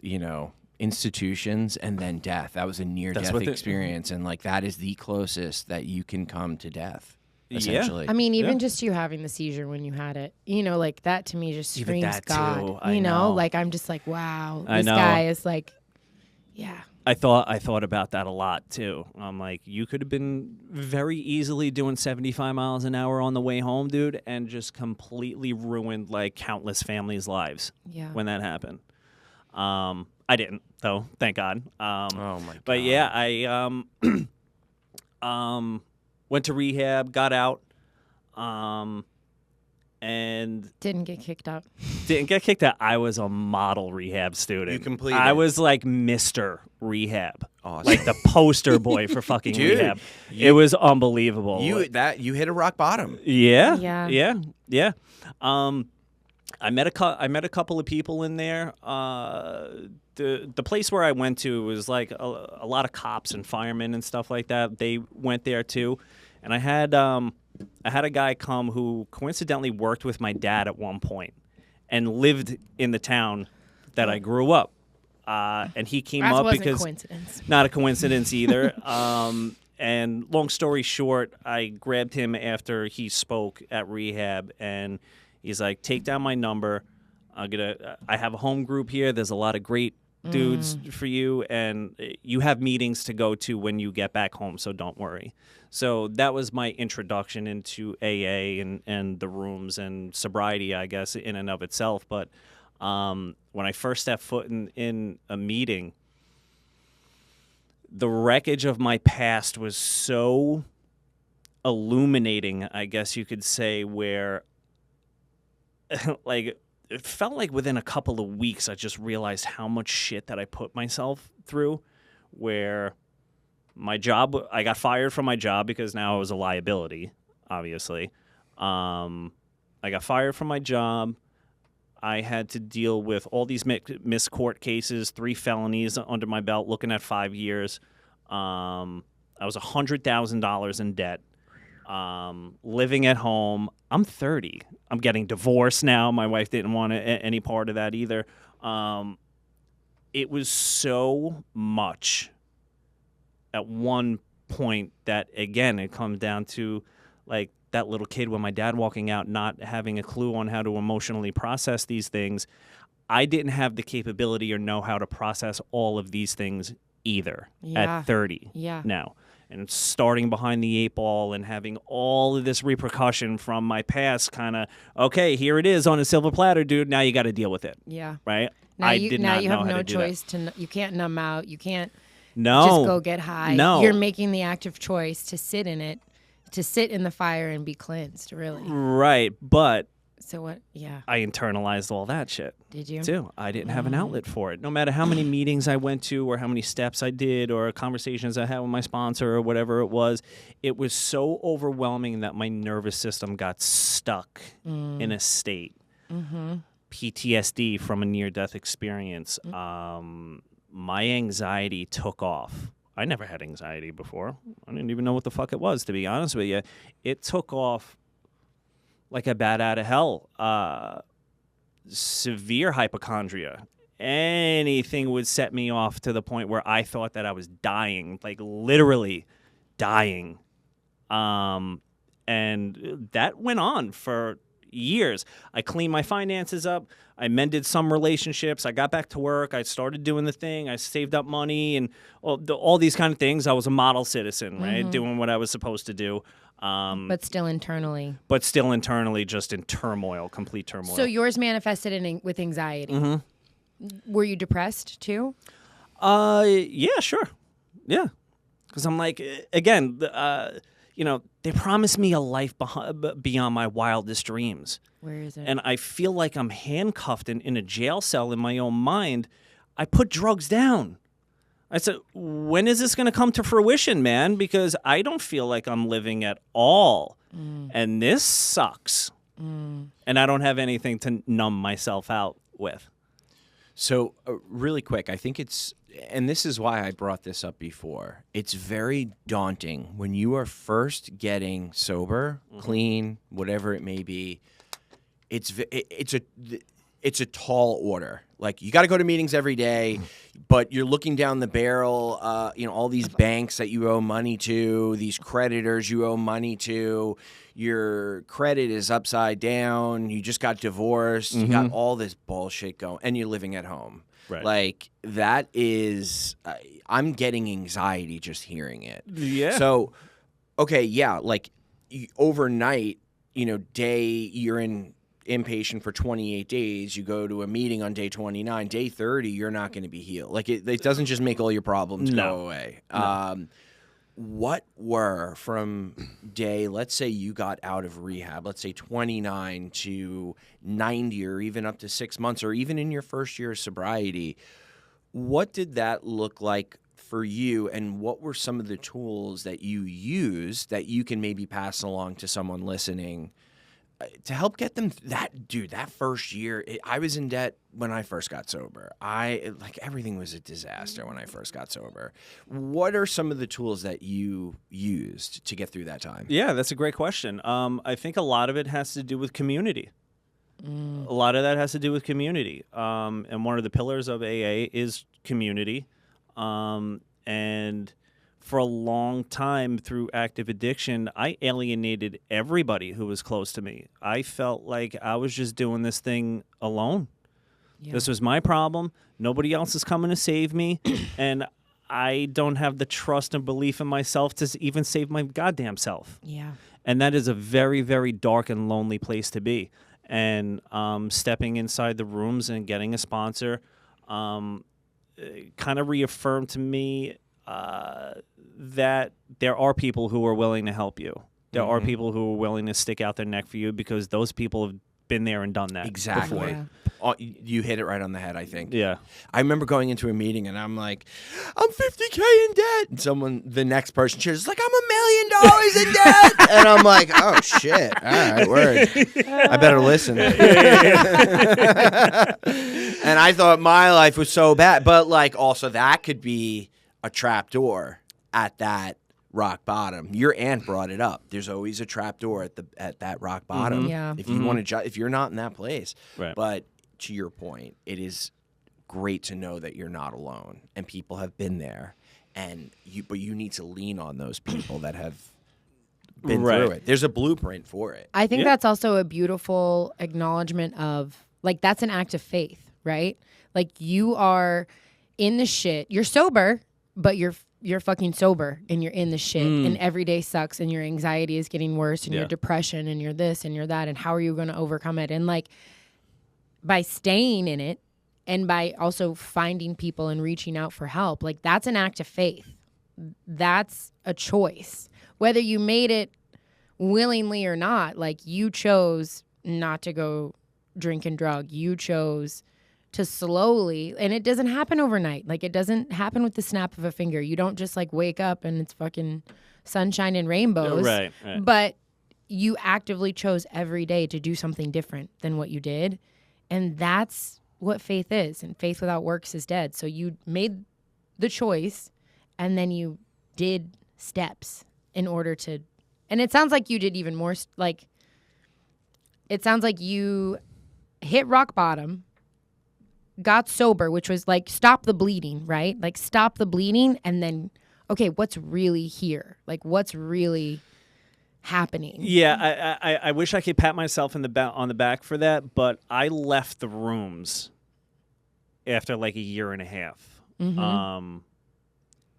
Speaker 3: institutions, and then death. That was a near-death experience, and like that is the closest that you can come to death. Essentially.
Speaker 2: I mean, even just you having the seizure when you had it, like that to me just
Speaker 1: Even
Speaker 2: screams
Speaker 1: that
Speaker 2: God.
Speaker 1: too. I know.
Speaker 2: Like I'm just like, wow,
Speaker 1: I
Speaker 2: this
Speaker 1: know.
Speaker 2: guy is like, yeah.
Speaker 1: I thought about that a lot too. I'm like, you could have been very easily doing 75 miles an hour on the way home, dude, and just completely ruined like countless families' lives.
Speaker 2: Yeah.
Speaker 1: When that happened. I didn't though, thank God.
Speaker 3: oh my God.
Speaker 1: But yeah, I went to rehab, got out, and
Speaker 2: Didn't get kicked out.
Speaker 1: didn't get kicked out. I was a model rehab student.
Speaker 3: You completed.
Speaker 1: I was like Mr. Rehab.
Speaker 3: Awesome.
Speaker 1: Like the poster boy for fucking
Speaker 3: Dude,
Speaker 1: rehab. It was unbelievable.
Speaker 3: You hit a rock bottom.
Speaker 1: Yeah.
Speaker 2: Yeah.
Speaker 1: I met a couple of people in there. The place where I went to was like a lot of cops and firemen and stuff like that. They went there too, and I had a guy come who coincidentally worked with my dad at one point and lived in the town that I grew up. And he came
Speaker 2: That
Speaker 1: up
Speaker 2: wasn't
Speaker 1: because
Speaker 2: coincidence.
Speaker 1: not a coincidence either. And long story short, I grabbed him after he spoke at rehab, and he's like, "Take down my number. I have a home group here. There's a lot of great dudes for you, and you have meetings to go to when you get back home, so don't worry. So that was my introduction into AA and the rooms and sobriety, I guess, in and of itself. But when I first stepped foot in a meeting, the wreckage of my past was so illuminating, I guess you could say, where like it felt like within a couple of weeks I just realized how much shit that I put myself through, where my job, I got fired from my job because now I was a liability, obviously. I got fired from my job. I had to deal with all these missed court cases, 3 felonies under my belt, looking at 5 years. I was $100,000 in debt, living at home. I'm 30. I'm getting divorced now. My wife didn't want any part of that either. It was so much at one point that, again, it comes down to like that little kid with my dad walking out, not having a clue on how to emotionally process these things. I didn't have the capability or know how to process all of these things either at 30 now. And starting behind the 8 ball and having all of this repercussion from my past kind of, okay, here it is on a silver platter, dude. Now you got to deal with it.
Speaker 2: Yeah.
Speaker 1: Right?
Speaker 2: Now
Speaker 1: you
Speaker 2: have no choice you can't numb out. You can't
Speaker 1: just
Speaker 2: go get high.
Speaker 1: No.
Speaker 2: You're making the active choice to sit in it, to sit in the fire and be cleansed, really.
Speaker 1: Right. But
Speaker 2: so what? Yeah.
Speaker 1: I internalized all that shit.
Speaker 2: Did you?
Speaker 1: Too. I didn't have an outlet for it. No matter how many meetings I went to or how many steps I did or conversations I had with my sponsor or whatever it was so overwhelming that my nervous system got stuck in a state. PTSD from a near-death experience. My anxiety took off. I never had anxiety before. I didn't even know what the fuck it was, to be honest with you. It took off like a bat out of hell. Severe hypochondria. Anything would set me off to the point where I thought that I was dying, like literally dying. And that went on for years. I cleaned my finances up. I mended some relationships. I got back to work. I started doing the thing. I saved up money and all these kind of things. I was a model citizen, right? Doing what I was supposed to do.
Speaker 2: But still internally.
Speaker 1: Just in turmoil, complete turmoil.
Speaker 2: So yours manifested with anxiety. Were you depressed too?
Speaker 1: Yeah, sure. Yeah. Because I'm like, again, they promised me a life beyond my wildest dreams.
Speaker 2: Where is it?
Speaker 1: And I feel like I'm handcuffed in a jail cell in my own mind. I put drugs down. I said, when is this going to come to fruition, man? Because I don't feel like I'm living at all. And this sucks. And I don't have anything to numb myself out with.
Speaker 3: So really quick, I think and this is why I brought this up before. It's very daunting when you are first getting sober, clean, whatever it may be. It's a tall order. Like, you got to go to meetings every day, but you're looking down the barrel, all these banks that you owe money to, these creditors you owe money to, your credit is upside down, you just got divorced, you got all this bullshit going, and you're living at home.
Speaker 1: Right.
Speaker 3: Like, that is, I'm getting anxiety just hearing it.
Speaker 1: Yeah.
Speaker 3: So, okay, yeah, like, overnight, you're in inpatient for 28 days, you go to a meeting on day 29, day 30, you're not going to be healed. Like, it doesn't just make all your problems go away.
Speaker 1: No.
Speaker 3: What were from day, let's say you got out of rehab, let's say 29 to 90 or even up to 6 months or even in your first year of sobriety, what did that look like for you, and what were some of the tools that you used that you can maybe pass along to someone listening to help get them that first year? I was in debt when I first got sober. Everything was a disaster when I first got sober. What are some of the tools that you used to get through that time?
Speaker 1: Yeah, that's a great question. I think a lot of it has to do with community. A lot of that has to do with community. And one of the pillars of AA is community. And for a long time through active addiction, I alienated everybody who was close to me. I felt like I was just doing this thing alone.
Speaker 2: Yeah.
Speaker 1: This was my problem. Nobody else is coming to save me. And I don't have the trust and belief in myself to even save my goddamn self.
Speaker 2: Yeah.
Speaker 1: And that is a very, very dark and lonely place to be. And stepping inside the rooms and getting a sponsor kind of reaffirmed to me that there are people who are willing to help you. There are people who are willing to stick out their neck for you because those people have been there and done that
Speaker 3: Exactly.
Speaker 1: before.
Speaker 2: Yeah.
Speaker 3: You hit it right on the head, I think.
Speaker 1: Yeah.
Speaker 3: I remember going into a meeting and I'm like, I'm $50K in debt. And the next person cheers, like, I'm $1 million in debt. And I'm like, oh, shit. All right, word. I better listen. And I thought my life was so bad. But, like, also that could be a trap door at that rock bottom. Your aunt brought it up. There's always a trap door at that rock bottom.
Speaker 2: Yeah.
Speaker 3: If you want to, if you're not in that place.
Speaker 1: Right.
Speaker 3: But to your point, it is great to know that you're not alone and people have been there, but you need to lean on those people that have been through it. There's a blueprint for it.
Speaker 2: I think that's also a beautiful acknowledgement of, like, that's an act of faith, right? Like, you are in the shit. You're sober, but you're fucking sober and you're in the shit and every day sucks and your anxiety is getting worse and your depression and you're this and you're that, and how are you going to overcome it? And, like, by staying in it and by also finding people and reaching out for help, like, that's an act of faith. That's a choice. Whether you made it willingly or not, like, you chose not to go drink and drug. You chose to slowly, and it doesn't happen overnight. Like, it doesn't happen with the snap of a finger. You don't just, like, wake up and it's fucking sunshine and rainbows.
Speaker 1: Right.
Speaker 2: But you actively chose every day to do something different than what you did. And that's what faith is. And faith without works is dead. So you made the choice and then you did steps in order to, and it sounds like you did even more, like, it sounds like you hit rock bottom, got sober, which was like, stop the bleeding, right? Like, stop the bleeding. And then, okay, what's really here? Like, what's really happening?
Speaker 1: Yeah, I wish I could pat myself on the back for that, but I left the rooms after like a year and a half. And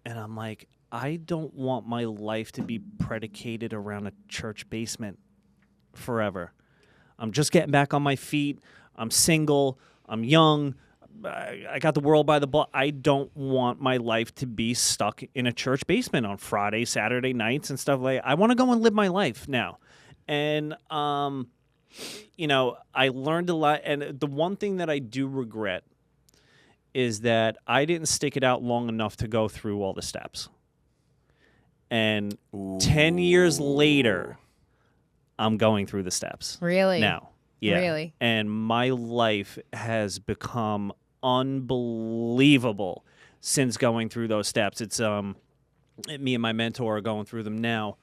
Speaker 1: I'm like, I don't want my life to be predicated around a church basement forever. I'm just getting back on my feet. I'm single. I'm young. I got the world by the ball. I don't want my life to be stuck in a church basement on Friday, Saturday nights and stuff like that. I want to go and live my life now. And, you know, I learned a lot. And the one thing that I do regret is that I didn't stick it out long enough to go through all the steps. And 10 years later, I'm going through the steps.
Speaker 2: Really?
Speaker 1: Now. Yeah.
Speaker 2: Really?
Speaker 1: And my life has become unbelievable since going through those steps. It's me and my mentor are going through them now,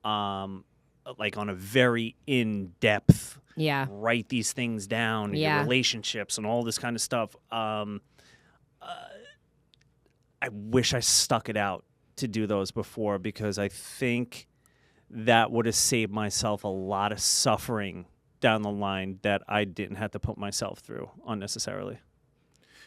Speaker 1: like on a very in-depth, write these things down, your relationships and all this kind of stuff. I wish I stuck it out to do those before, because I think that would have saved myself a lot of suffering down the line that I didn't have to put myself through unnecessarily.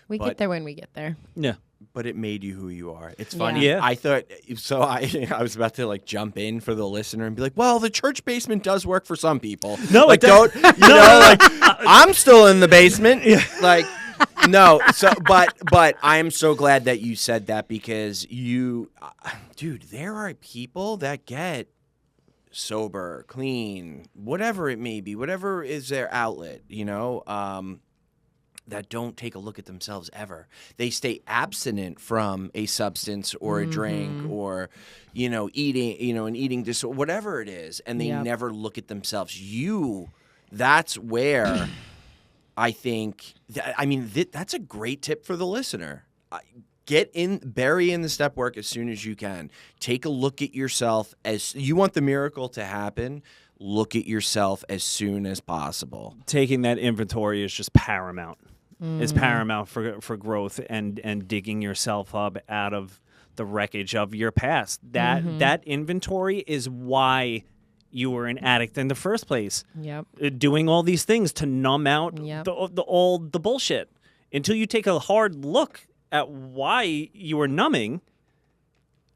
Speaker 2: We get there when we get there.
Speaker 1: Yeah.
Speaker 3: But it made you who you are. It's funny.
Speaker 1: Yeah.
Speaker 3: I thought, so I was about to like jump in for the listener and be like, well, the church basement does work for some people.
Speaker 1: No,
Speaker 3: like, don't, you know, like, I'm still in the basement. Like, no. So, but I'm so glad that you said that, because dude, there are people that get sober, clean, whatever it may be, whatever is their outlet, you know, that don't take a look at themselves ever. They stay abstinent from a substance or a drink or, you know, eating, you know, an eating disorder, whatever it is, and they never look at themselves. That's where I think, that's a great tip for the listener. Bury in the step work as soon as you can. Take a look at yourself. As you want the miracle to happen, look at yourself as soon as possible.
Speaker 1: Taking that inventory is just paramount. It's paramount for growth and digging yourself up out of the wreckage of your past. That inventory is why you were an addict in the first place.
Speaker 2: Yep.
Speaker 1: Doing all these things to numb out all the bullshit. until you take a hard look at why you were numbing,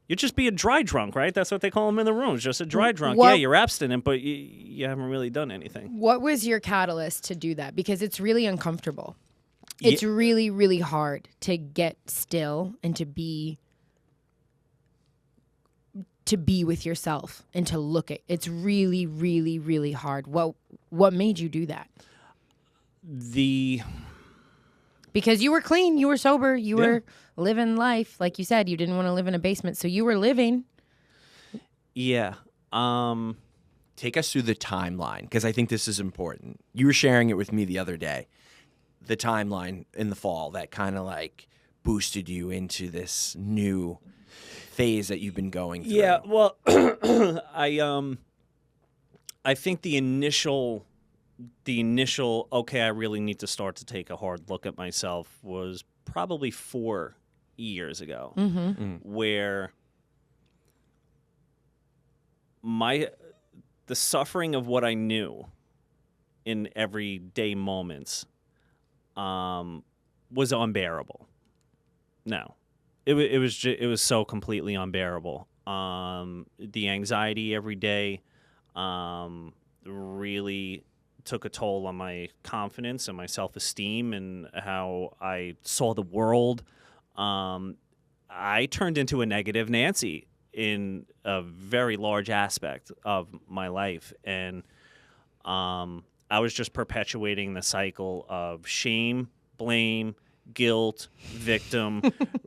Speaker 1: you'd just be a dry drunk, right? That's what they call them in the rooms, just a dry drunk. Yeah, you're abstinent, but you haven't really done anything.
Speaker 2: What was your catalyst to do that? Because it's really uncomfortable. It's really, really hard to get still and to be with yourself and to look at. It's really, really, really hard. What made you do that? Because you were clean, you were sober, you were living life. Like you said, you didn't want to live in a basement, so you were living.
Speaker 1: Yeah.
Speaker 3: Take us through the timeline, because I think this is important. You were sharing it with me the other day. The timeline in the fall that kind of like boosted you into this new phase that you've been going through.
Speaker 1: Yeah, well, I think the initial, okay, I really need to start to take a hard look at myself was probably 4 years ago, where the suffering of what I knew in everyday moments was unbearable. No, it was so completely unbearable. The anxiety every day really took a toll on my confidence and my self-esteem and how I saw the world. I turned into a negative Nancy in a very large aspect of my life, and I was just perpetuating the cycle of shame, blame, guilt, victim,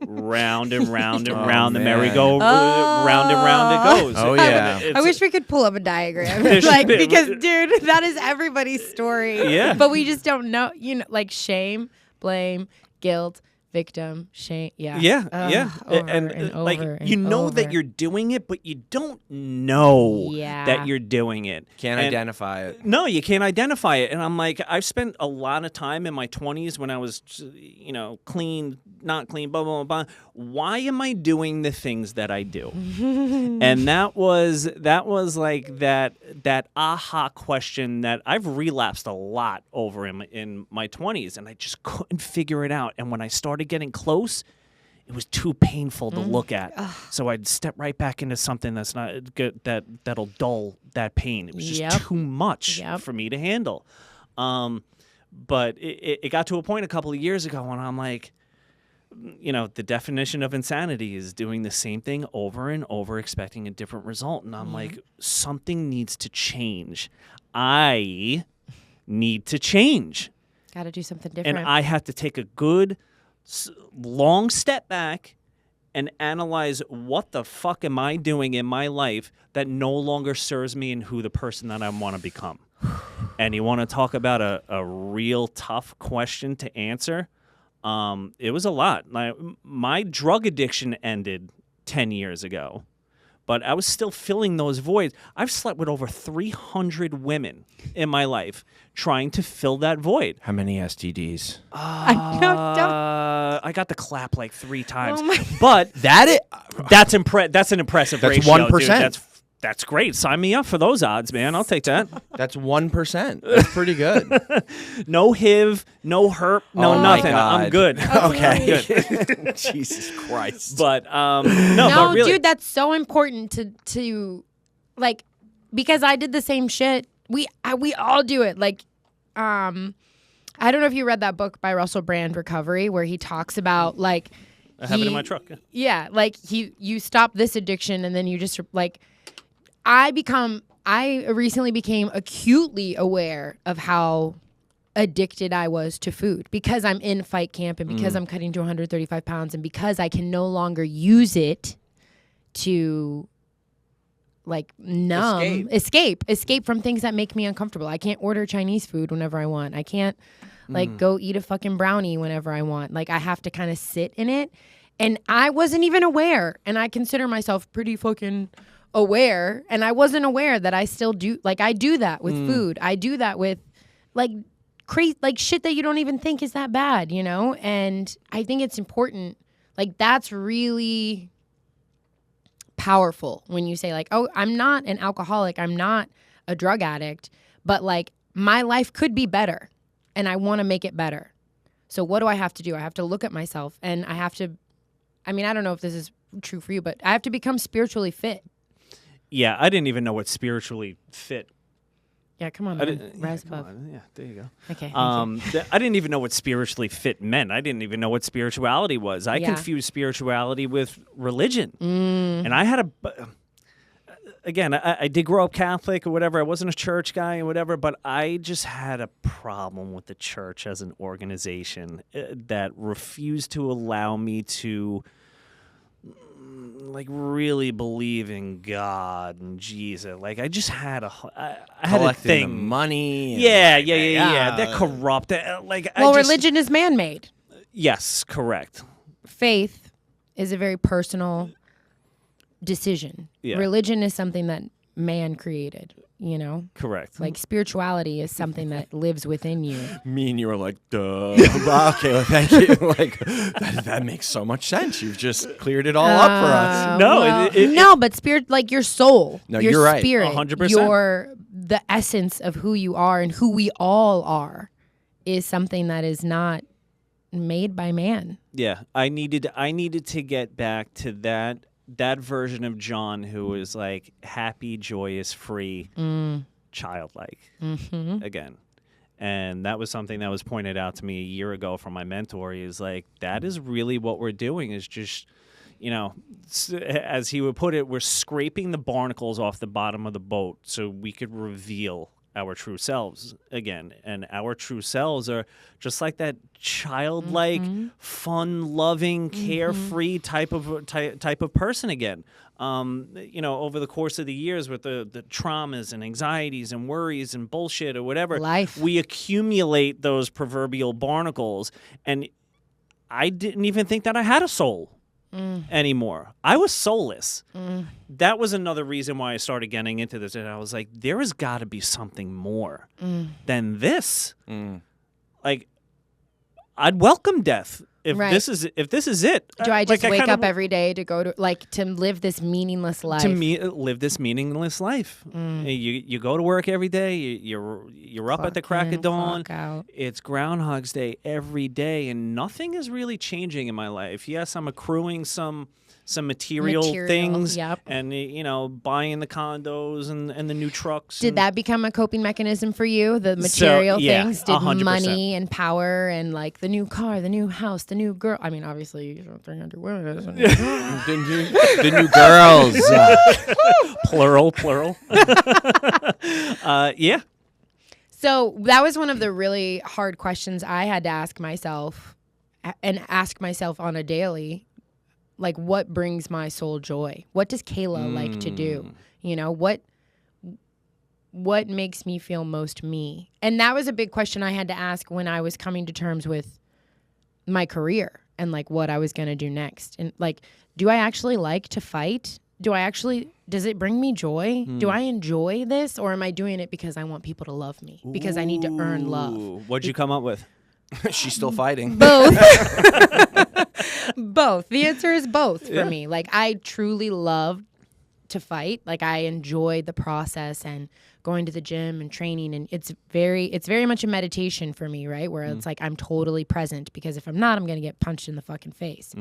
Speaker 1: round and round and round the merry-go-round, round and round it goes.
Speaker 3: Oh, yeah.
Speaker 2: I wish we could pull up a diagram. Because, dude, that is everybody's story.
Speaker 1: Yeah.
Speaker 2: But we just don't know, like shame, blame, guilt, victim, shame. Yeah.
Speaker 1: Yeah.
Speaker 2: Over
Speaker 1: and
Speaker 2: over
Speaker 1: like,
Speaker 2: and
Speaker 1: you know
Speaker 2: over.
Speaker 1: that you're doing it, but you don't know
Speaker 2: Yeah.
Speaker 1: that you're doing it.
Speaker 3: Can't identify it.
Speaker 1: No, you can't identify it. And I'm like, I've spent a lot of time in my 20s when I was, clean, not clean, blah, blah, blah, blah. Why am I doing the things that I do? And that was like that aha question that I've relapsed a lot over in my 20s, and I just couldn't figure it out. And when I started getting close, it was too painful to look at. So I'd step right back into something that's not good, that'll dull that pain. It was just too much for me to handle. But it got to a point a couple of years ago when I'm like, the definition of insanity is doing the same thing over and over, expecting a different result. And I'm like, something needs to change. I need to change.
Speaker 2: Got to do something different.
Speaker 1: And I have to take a good, long step back and analyze what the fuck am I doing in my life that no longer serves me and who the person that I want to become. And you want to talk about a real tough question to answer? It was a lot. My drug addiction ended 10 years ago, but I was still filling those voids. I've slept with over 300 women in my life trying to fill that void.
Speaker 3: How many STDs?
Speaker 1: I got the clap like 3 times.
Speaker 2: Oh
Speaker 1: but
Speaker 3: that's
Speaker 1: an impressive
Speaker 3: That's
Speaker 1: ratio.
Speaker 3: 1%.
Speaker 1: Dude. That's great. Sign me up for those odds, man. I'll take that.
Speaker 3: That's 1%. That's pretty good.
Speaker 1: No HIV, no herp, no nothing. I'm good.
Speaker 3: Okay. Good. Jesus Christ.
Speaker 1: But
Speaker 2: No,
Speaker 1: but really,
Speaker 2: dude, that's so important to like, because I did the same shit. We all do it. Like, I don't know if you read that book by Russell Brand, Recovery, where he talks about like,
Speaker 1: I have it in my truck.
Speaker 2: Yeah, like you stop this addiction and then you just like. I recently became acutely aware of how addicted I was to food because I'm in fight camp and because I'm cutting to 135 pounds and because I can no longer use it to like numb, escape from things that make me uncomfortable. I can't order Chinese food whenever I want. I can't like go eat a fucking brownie whenever I want. Like I have to kind of sit in it. And I wasn't even aware. And I consider myself pretty fucking aware, and I wasn't aware that I still do, like I do that with food. I do that with like crazy, like shit that you don't even think is that bad, And I think it's important. Like that's really powerful when you say like, oh, I'm not an alcoholic, I'm not a drug addict, but like my life could be better and I want to make it better. So what do I have to do? I have to look at myself, and I have to, I mean, I don't know if this is true for you, but I have to become spiritually fit.
Speaker 1: Yeah, I didn't even know what spiritually fit.
Speaker 2: Yeah, come on, man. Rise above.
Speaker 1: Yeah, there you go.
Speaker 2: Okay.
Speaker 1: I didn't even know what spiritually fit meant. I didn't even know what spirituality was. I
Speaker 2: Yeah.
Speaker 1: confused spirituality with religion. And I had again, I did grow up Catholic or whatever. I wasn't a church guy or whatever, but I just had a problem with the church as an organization that refused to allow me to like really believe in God and Jesus. Like I just had I had a
Speaker 3: Collecting
Speaker 1: thing.
Speaker 3: the money. and
Speaker 1: Yeah. They're corrupt.
Speaker 2: well, religion is man-made.
Speaker 1: Yes, correct.
Speaker 2: Faith is a very personal decision.
Speaker 1: Yeah.
Speaker 2: Religion is something that man created, you know?
Speaker 1: Correct.
Speaker 2: Like spirituality is something that lives within you.
Speaker 3: Me and you were like, duh. Okay, well, thank you. Like, that makes so much sense. You've just cleared it all up for us.
Speaker 1: No,
Speaker 2: But spirit, like your soul,
Speaker 3: No,
Speaker 2: your
Speaker 3: you're right.
Speaker 2: spirit,
Speaker 1: 100%.
Speaker 2: the essence of who you are and who we all are is something that is not made by man.
Speaker 1: Yeah, I needed to get back to that version of John who was like happy, joyous, free, childlike again. And that was something that was pointed out to me a year ago from my mentor. He was like, that is really what we're doing is just, you know, as he would put it, we're scraping the barnacles off the bottom of the boat so we could reveal our true selves again. And our true selves are just like that childlike, fun-loving, carefree type of person again. You know, over the course of the years with the traumas and anxieties and worries and bullshit or whatever, we accumulate those proverbial barnacles. And I didn't even think that I had a soul anymore. I was soulless. That was another reason why I started getting into this. And I was like, there has got to be something more than this. Like, I'd welcome death if this is it.
Speaker 2: Do I just wake up every day to go to live this meaningless life?
Speaker 1: Live this meaningless life. You go to work every day. You're up at the crack of dawn. It's Groundhog's Day every day, and nothing is really changing in my life. Yes, I'm accruing some material things, and you know, buying the condos and the new trucks.
Speaker 2: Did that become a coping mechanism for you? The material things? Did
Speaker 1: 100%.
Speaker 2: money and power and like the new car, the new house, the new girl? I mean, obviously, you know, 300 women.
Speaker 3: The new girls.
Speaker 1: Plural. Yeah.
Speaker 2: So that was one of the really hard questions I had to ask myself and ask myself on a daily. Like, what brings my soul joy? What does Kayla like to do? You know, what makes me feel most me? And that was a big question I had to ask when I was coming to terms with my career and like what I was going to do next. And like, do I actually like to fight? Does it bring me joy? Do I enjoy this? Or am I doing it because I want people to love me? Because I need to earn love?
Speaker 1: What'd you come up with?
Speaker 3: She's still fighting.
Speaker 2: Both. Both. The answer is both for me. Like, I truly love to fight. Like, I enjoy the process and going to the gym and training. And it's very much a meditation for me, right? Where it's like I'm totally present, because if I'm not, I'm going to get punched in the fucking face.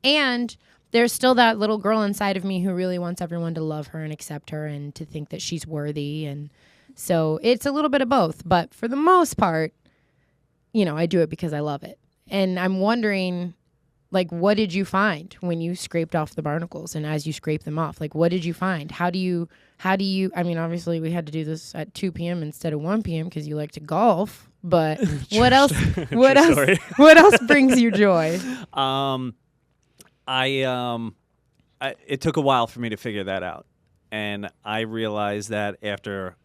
Speaker 2: And there's still that little girl inside of me who really wants everyone to love her and accept her and to think that she's worthy. And so it's a little bit of both. But for the most part, you know, I do it because I love it. And I'm wondering, like, what did you find when you scraped off the barnacles? And as you scrape them off, like, what did you find? How do you, I mean, obviously we had to do this at 2 p.m. instead of 1 p.m. because you like to golf. But what else brings you joy?
Speaker 1: It took a while for me to figure that out. And I realized that after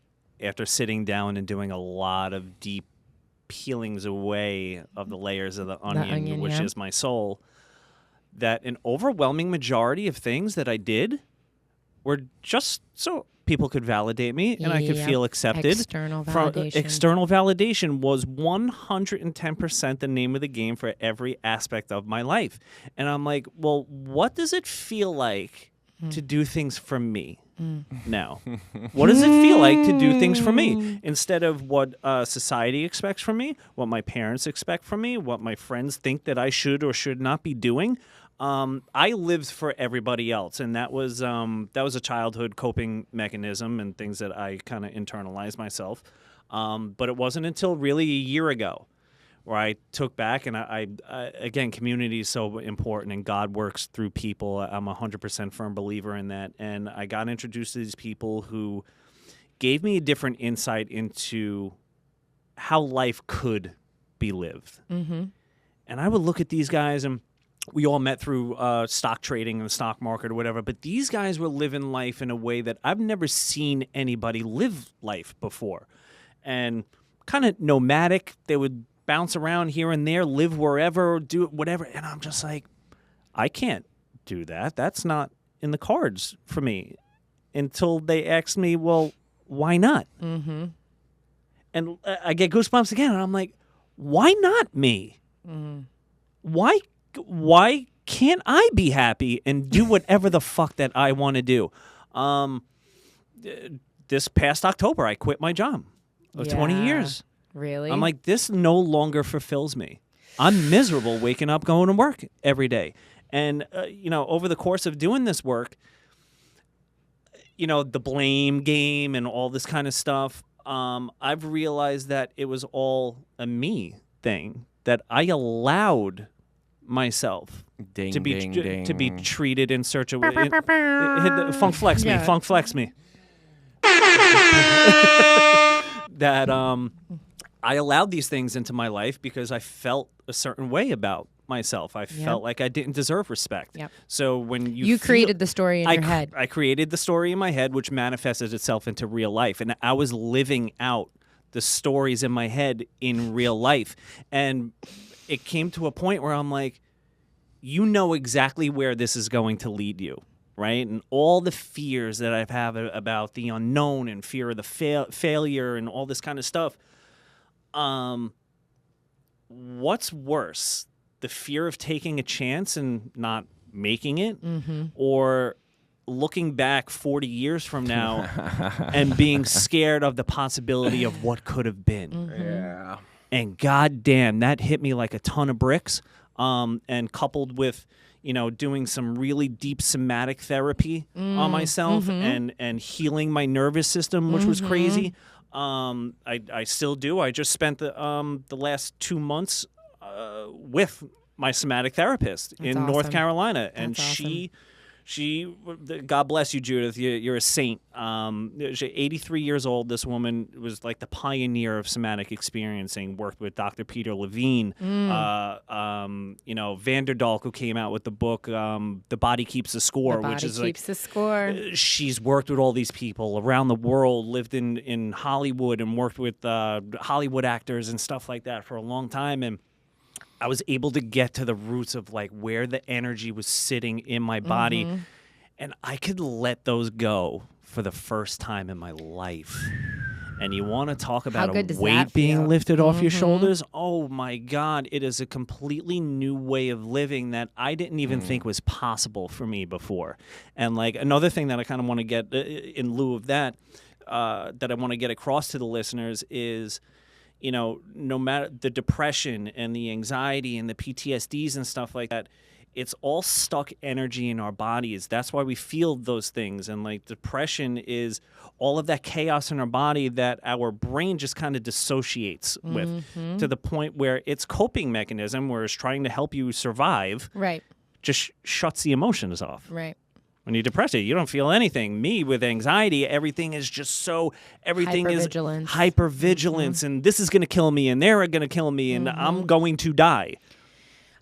Speaker 1: sitting down and doing a lot of deep peelings away of the layers of the onion, which is my soul, that an overwhelming majority of things that I did were just so people could validate me and I could feel accepted.
Speaker 2: External validation.
Speaker 1: External validation was 110% the name of the game for every aspect of my life. And I'm like, well, what does it feel like to do things for me? now? What does it feel like to do things for me instead of what society expects from me, what my parents expect from me, what my friends think that I should or should not be doing? I lived for everybody else, and that was a childhood coping mechanism and things that I kind of internalized myself. But it wasn't until really a year ago where I took back, and I again, community is so important, and God works through people. I'm 100% firm believer in that, and I got introduced to these people who gave me a different insight into how life could be lived. And I would look at these guys, and we all met through stock trading and the stock market or whatever, but these guys were living life in a way that I've never seen anybody live life before. And kind of nomadic, they would bounce around here and there, live wherever, do whatever. And I'm just like, I can't do that. That's not in the cards for me. Until they asked me, well, why not? And I get goosebumps again. And I'm like, why not me? Why can't I be happy and do whatever the fuck that I want to do? This past October, I quit my job of 20 years.
Speaker 2: Really?
Speaker 1: I'm like, this no longer fulfills me. I'm miserable waking up, going to work every day. And, over the course of doing this work, the blame game and all this kind of stuff, I've realized that it was all a me thing, that I allowed myself to be treated in such a way. Funk flex me, funk flex me. That I allowed these things into my life because I felt a certain way about myself. I felt like I didn't deserve respect. So when you
Speaker 2: created the story in your head.
Speaker 1: I created the story in my head, which manifested itself into real life. And I was living out the stories in my head in real life. And it came to a point where I'm like, you know exactly where this is going to lead you, right? And all the fears that I've had about the unknown and fear of the failure and all this kind of stuff. What's worse, the fear of taking a chance and not making it, or looking back 40 years from now and being scared of the possibility of what could have been?
Speaker 3: Yeah.
Speaker 1: And goddamn, that hit me like a ton of bricks. And coupled with, doing some really deep somatic therapy on myself and healing my nervous system, which was crazy. I still do. I just spent the last 2 months with my somatic therapist in North Carolina, and she God bless you, Judith. You're a saint. She's 83 years old. This woman was like the pioneer of somatic experiencing. Worked with Dr. Peter Levine. Vanderdalk, who came out with the book "The Body Keeps the Score," which is
Speaker 2: keeps the score.
Speaker 1: She's worked with all these people around the world. Lived in Hollywood and worked with Hollywood actors and stuff like that for a long time. And I was able to get to the roots of like where the energy was sitting in my body, and I could let those go for the first time in my life. And you want to talk about a weight being lifted off your shoulders? Oh my God, it is a completely new way of living that I didn't even think was possible for me before. And like another thing that I kind of want to get in lieu of that, that I want to get across to the listeners is, no matter the depression and the anxiety and the PTSDs and stuff like that, it's all stuck energy in our bodies. That's why we feel those things. And like depression is all of that chaos in our body that our brain just kind of dissociates with, to the point where its coping mechanism, where it's trying to help you survive, just shuts the emotions off. When you're depressed, you don't feel anything. Me, with anxiety, everything is just everything is hypervigilance, and this is going to kill me, and they're going to kill me, and I'm going to die.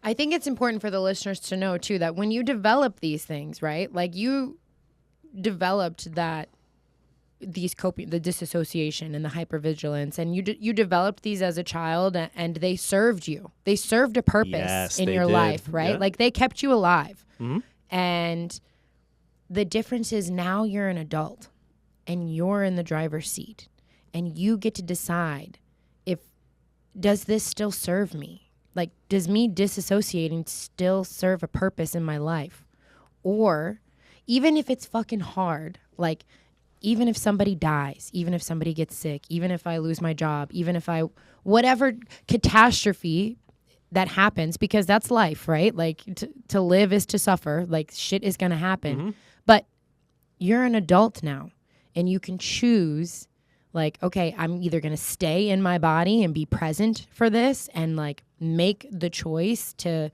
Speaker 2: I think it's important for the listeners to know, too, that when you develop these things, right, like you developed the disassociation and the hypervigilance, and you developed these as a child, and they served you. They served a purpose in your life, right? Yeah. Like they kept you alive. And the difference is now you're an adult and you're in the driver's seat and you get to decide does this still serve me? Like, does me disassociating still serve a purpose in my life? Or even if it's fucking hard, Like, even if somebody dies, even if somebody gets sick, even if I lose my job, even if whatever catastrophe that happens, because that's life, right? Like, to live is to suffer. Like, shit is going to happen.
Speaker 1: Mm-hmm.
Speaker 2: But you're an adult now, and you can choose, like, okay, I'm either going to stay in my body and be present for this and, like, make the choice to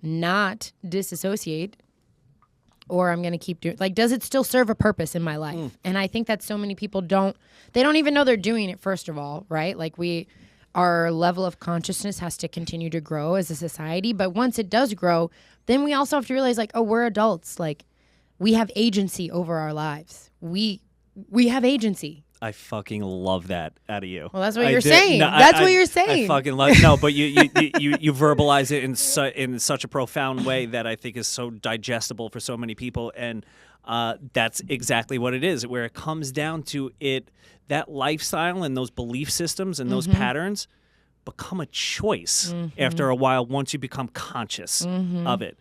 Speaker 2: not disassociate, or I'm going to keep doing, like, does it still serve a purpose in my life? And I think that so many people don't even know they're doing it, first of all, right? Like, our level of consciousness has to continue to grow as a society. But once it does grow, then we also have to realize, like, oh, we're adults. Like, we have agency over our lives. We have agency.
Speaker 1: I fucking love that out of you.
Speaker 2: Well, that's what you're saying. That's what you're saying.
Speaker 1: I fucking love no, but you verbalize it in such a profound way that I think is so digestible for so many people, and that's exactly what it is. Where it comes down to it, that lifestyle and those belief systems and those patterns become a choice after a while once you become conscious of it.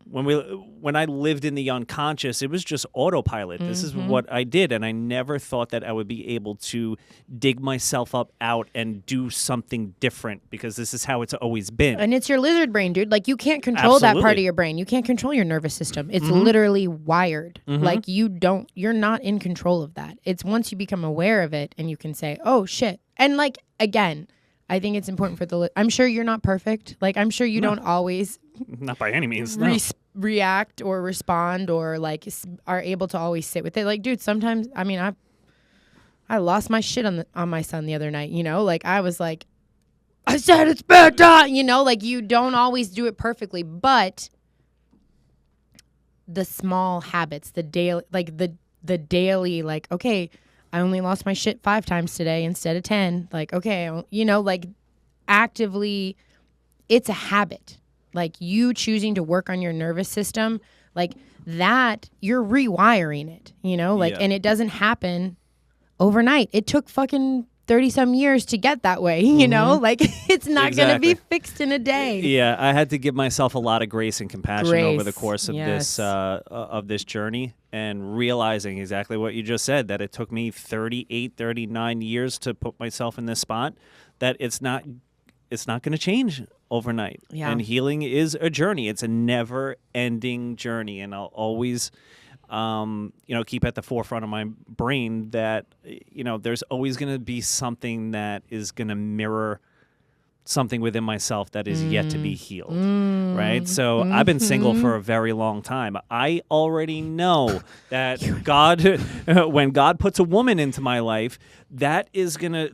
Speaker 1: When I lived in the unconscious, it was just autopilot. This is what I did, and I never thought that I would be able to dig myself up out and do something different, because this is how it's always been.
Speaker 2: And it's your lizard brain, dude. Like, you can't control that part of your brain. You can't control your nervous system. It's literally wired. Like, you're not in control of that. It's once you become aware of it and you can say, oh, shit. And, like, again, I think it's important for I'm sure you're not perfect. Like, I'm sure you don't always...
Speaker 1: Not by any means, no.
Speaker 2: React or respond or, like, are able to always sit with it. Like, dude, sometimes, I mean, I lost my shit on my son the other night, you know? Like, I was like, I said it's bedtime, you know? Like, you don't always do it perfectly, but the small habits, the daily, like, the daily, like, okay, I only lost my shit 5 times today instead of 10. Like, okay, you know, like, actively, it's a habit. Like, you choosing to work on your nervous system, like, that, you're rewiring it, you know? Like, and it doesn't happen overnight. It took fucking 30-some years to get that way, you know? Like, it's not going to be fixed in a day.
Speaker 1: Yeah, I had to give myself a lot of grace and compassion over the course of this journey, and realizing exactly what you just said, that it took me 38, 39 years to put myself in this spot, that it's not going to change overnight.
Speaker 2: Yeah.
Speaker 1: And healing is a journey. It's a never-ending journey, and I'll always keep at the forefront of my brain that, there's always going to be something that is going to mirror something within myself that is yet to be healed, right? So I've been single for a very long time. I already know that when God puts a woman into my life, that is gonna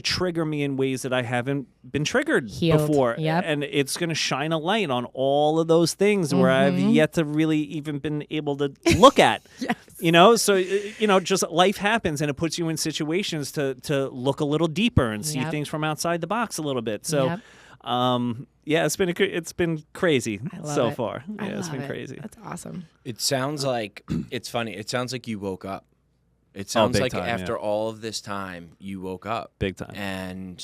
Speaker 1: trigger me in ways that I haven't been triggered before, and it's gonna shine a light on all of those things where I've yet to really even been able to look at. So just life happens, and it puts you in situations to look a little deeper and see things from outside the box a little bit. So, it's been crazy so far. Yeah, it's been crazy.
Speaker 2: That's awesome.
Speaker 3: It sounds like it's funny. It sounds like you woke up. It sounds like
Speaker 1: time,
Speaker 3: after all of this time, you woke up.
Speaker 1: Big time.
Speaker 3: And,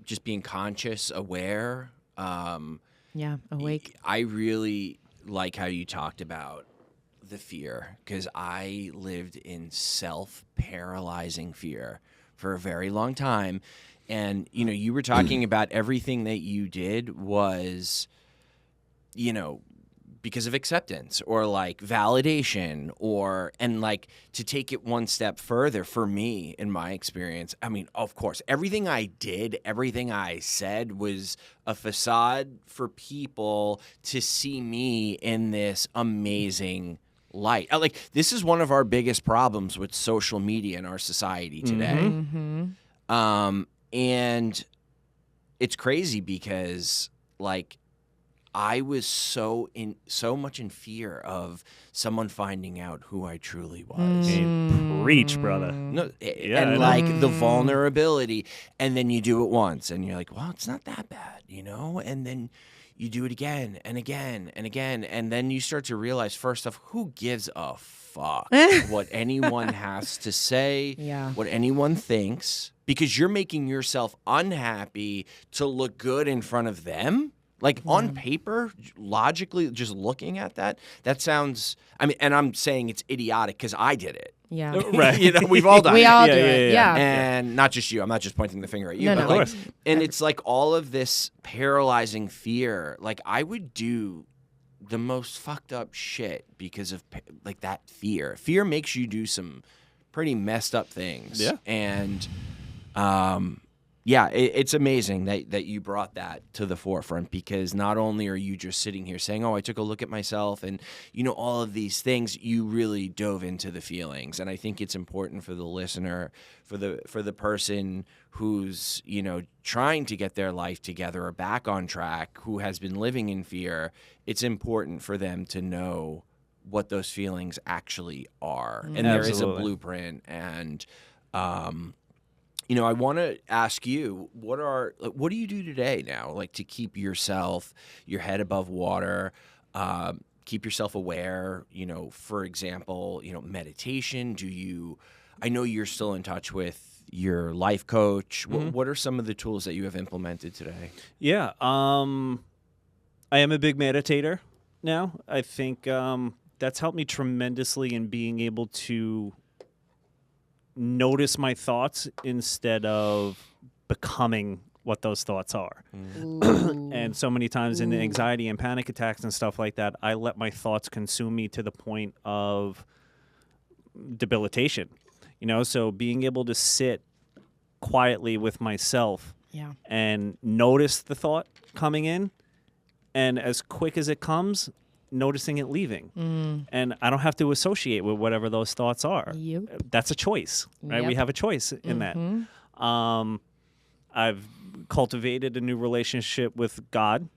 Speaker 3: just being conscious, aware.
Speaker 2: Awake.
Speaker 3: I really like how you talked about the fear, because I lived in self-paralyzing fear for a very long time. And, you were talking about everything that you did was, because of acceptance or like validation and like to take it one step further for me in my experience. I mean, of course, everything I did, everything I said was a facade for people to see me in this amazing light. Like, this is one of our biggest problems with social media in our society today. And it's crazy because, like, I was so much in fear of someone finding out who I truly was.
Speaker 1: Preach, brother.
Speaker 3: No, and like the vulnerability, and then you do it once, and you're like, well, it's not that bad, and then you do it again and again and again, and then you start to realize, first off, who gives a fuck what anyone has to say, what anyone thinks, because you're making yourself unhappy to look good in front of them. Like on paper, logically, just looking at that sounds, I mean, and I'm saying it's idiotic because I did it.
Speaker 2: Yeah.
Speaker 1: Right.
Speaker 3: You know, we've all done it.
Speaker 2: We all do it. Yeah.
Speaker 3: And not just you. I'm not just pointing the finger at you.
Speaker 2: No,
Speaker 3: but
Speaker 2: no.
Speaker 3: like,
Speaker 1: Of course.
Speaker 3: and it's like all of this paralyzing fear. Like I would do the most fucked up shit because of like that fear. Fear makes you do some pretty messed up things.
Speaker 1: Yeah.
Speaker 3: And yeah, it's amazing that you brought that to the forefront, because not only are you just sitting here saying, oh, I took a look at myself and, you know, all of these things, you really dove into the feelings. And I think it's important for the listener, for the person who's, you know, trying to get their life together or back on track, who has been living in fear, it's important for them to know what those feelings actually are. And there is a blueprint. And, you know, I want to ask you, what do you do today now, like to keep yourself, your head above water, keep yourself aware? You know, for example, you know, meditation. I know you're still in touch with your life coach. What are some of the tools that you have implemented today?
Speaker 1: Yeah, I am a big meditator now. I think that's helped me tremendously in being able to notice my thoughts instead of becoming what those thoughts are. And so many times in anxiety and panic attacks and stuff like that, I let my thoughts consume me to the point of debilitation. You know, so being able to sit quietly with myself and notice the thought coming in, and as quick as it comes, noticing it leaving. And I don't have to associate with whatever those thoughts are. That's a choice, right? We have a choice in that. I've cultivated a new relationship with God,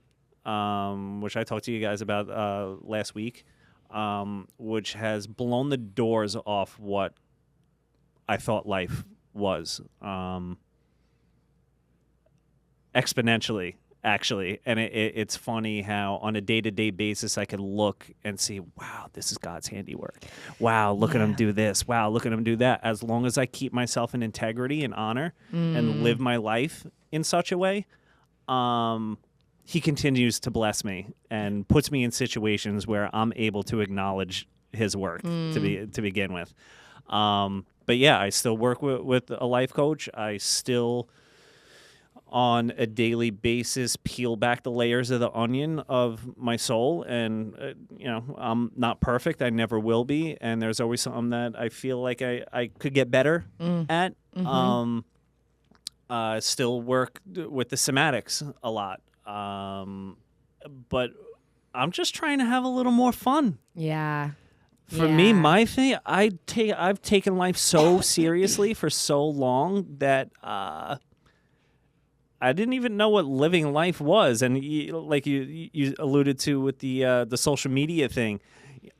Speaker 1: which I talked to you guys about last week, which has blown the doors off what I thought life was, exponentially. Actually, and it's funny how on a day-to-day basis I could look and see, wow, this is God's handiwork. Wow, look at him do this. Wow, look at him do that. As long as I keep myself in integrity and honor and live my life in such a way, he continues to bless me and puts me in situations where I'm able to acknowledge his work to begin with. But yeah, I still work with a life coach. I still, on a daily basis, peel back the layers of the onion of my soul. And, you know, I'm not perfect. I never will be. And there's always something that I feel like I could get better at. Still work with the somatics a lot. But I'm just trying to have a little more fun.
Speaker 2: Yeah.
Speaker 1: For me, my thing, I've taken life so seriously for so long that I didn't even know what living life was. And like you alluded to with the social media thing,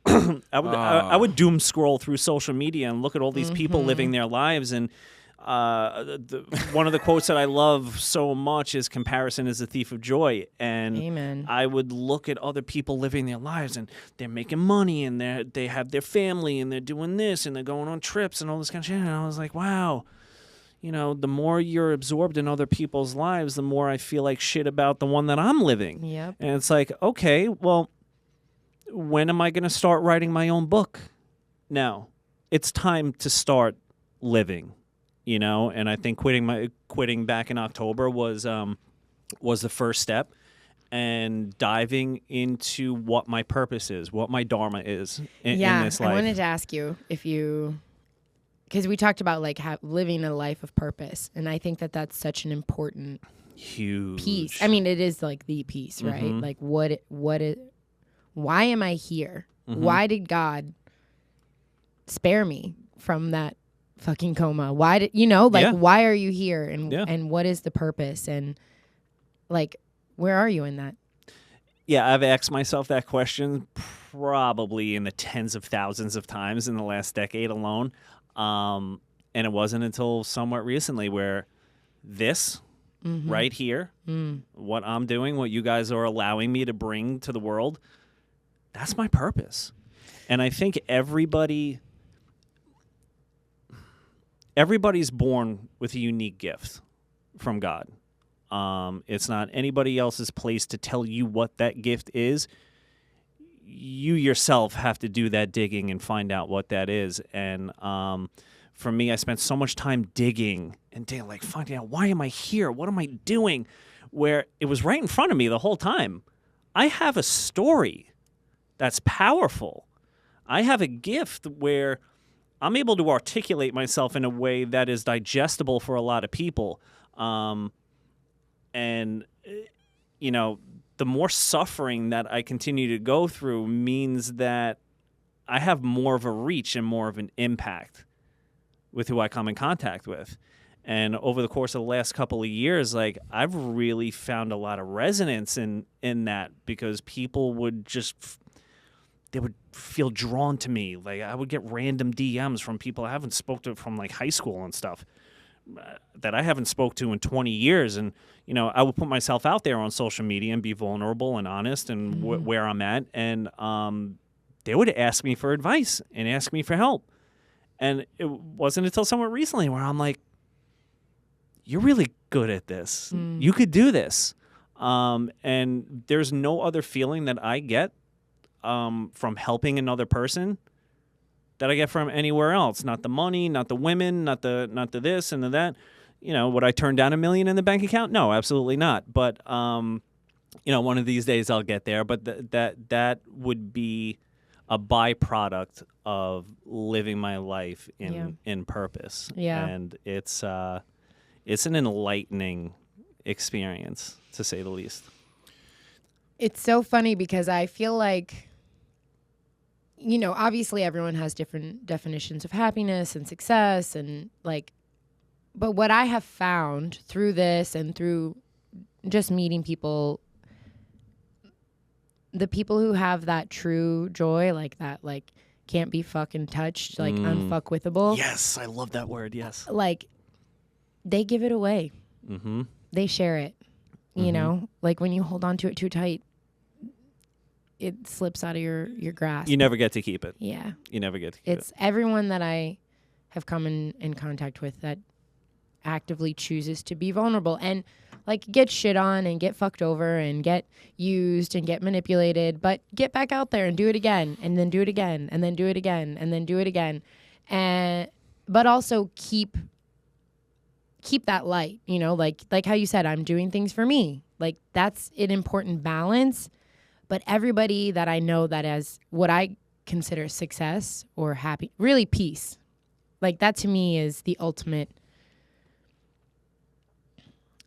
Speaker 1: I would doom scroll through social media and look at all these people living their lives. And one of the quotes that I love so much is "Comparison is a thief of joy." And
Speaker 2: Amen.
Speaker 1: I would look at other people living their lives, and they're making money, and they have their family, and they're doing this, and they're going on trips, and all this kind of shit. And I was like, wow. You know, the more you're absorbed in other people's lives, the more I feel like shit about the one that I'm living.
Speaker 2: Yep.
Speaker 1: And it's like, okay, well, when am I going to start writing my own book? No, it's time to start living, you know? And I think quitting back in October was the first step, and diving into what my purpose is, what my dharma is in this life.
Speaker 2: I wanted to ask you if you... Because we talked about like living a life of purpose, and I think that that's such an important
Speaker 1: huge
Speaker 2: piece. I mean, it is like the piece, right? Like why am I here? Why did God spare me from that fucking coma? Why did why are you here? And what is the purpose? And like, where are you in that?
Speaker 1: Yeah, I've asked myself that question probably in the tens of thousands of times in the last decade alone. And it wasn't until somewhat recently where this right here, what I'm doing, what you guys are allowing me to bring to the world, that's my purpose. And I think everybody's born with a unique gift from God. It's not anybody else's place to tell you what that gift is. You yourself have to do that digging and find out what that is. And for me, I spent so much time digging and like finding out, why am I here? What am I doing? Where it was right in front of me the whole time. I have a story that's powerful. I have a gift where I'm able to articulate myself in a way that is digestible for a lot of people. And, you know, the more suffering that I continue to go through means that I have more of a reach and more of an impact with who I come in contact with. And over the course of the last couple of years, like, I've really found a lot of resonance in that, because people would they would feel drawn to me. Like, I would get random DMs from people I haven't spoke to from like high school and stuff that I haven't spoke to in 20 years. And, you know, I would put myself out there on social media and be vulnerable and honest and where I'm at. And they would ask me for advice and ask me for help. And it wasn't until somewhat recently where I'm like, you're really good at this. You could do this. And there's no other feeling that I get from helping another person that I get from anywhere else. Not the money, not the women, not the this and the that. You know, would I turn down $1 million in the bank account? No, absolutely not. But you know, one of these days I'll get there. But that would be a byproduct of living my life in purpose. Yeah. And it's an enlightening experience, to say the least.
Speaker 2: It's so funny because I feel like, you know, obviously everyone has different definitions of happiness and success and like, but what I have found through this and through just meeting people, the people who have that true joy, like that, like can't be fucking touched, like unfuckwithable.
Speaker 1: Yes, I love that word. Yes.
Speaker 2: Like they give it away.
Speaker 1: Mm-hmm.
Speaker 2: They share it. You know, like when you hold on to it too tight, it slips out of your grasp.
Speaker 1: You never get to keep it.
Speaker 2: Yeah.
Speaker 1: You never get to keep it.
Speaker 2: It's everyone that I have come in contact with that actively chooses to be vulnerable and like get shit on and get fucked over and get used and get manipulated, but get back out there and do it again and then do it again and then do it again and then do it again. But also keep that light, you know, like how you said, I'm doing things for me. Like that's an important balance. But everybody that I know that has what I consider success or happy, really peace, like that to me is the ultimate.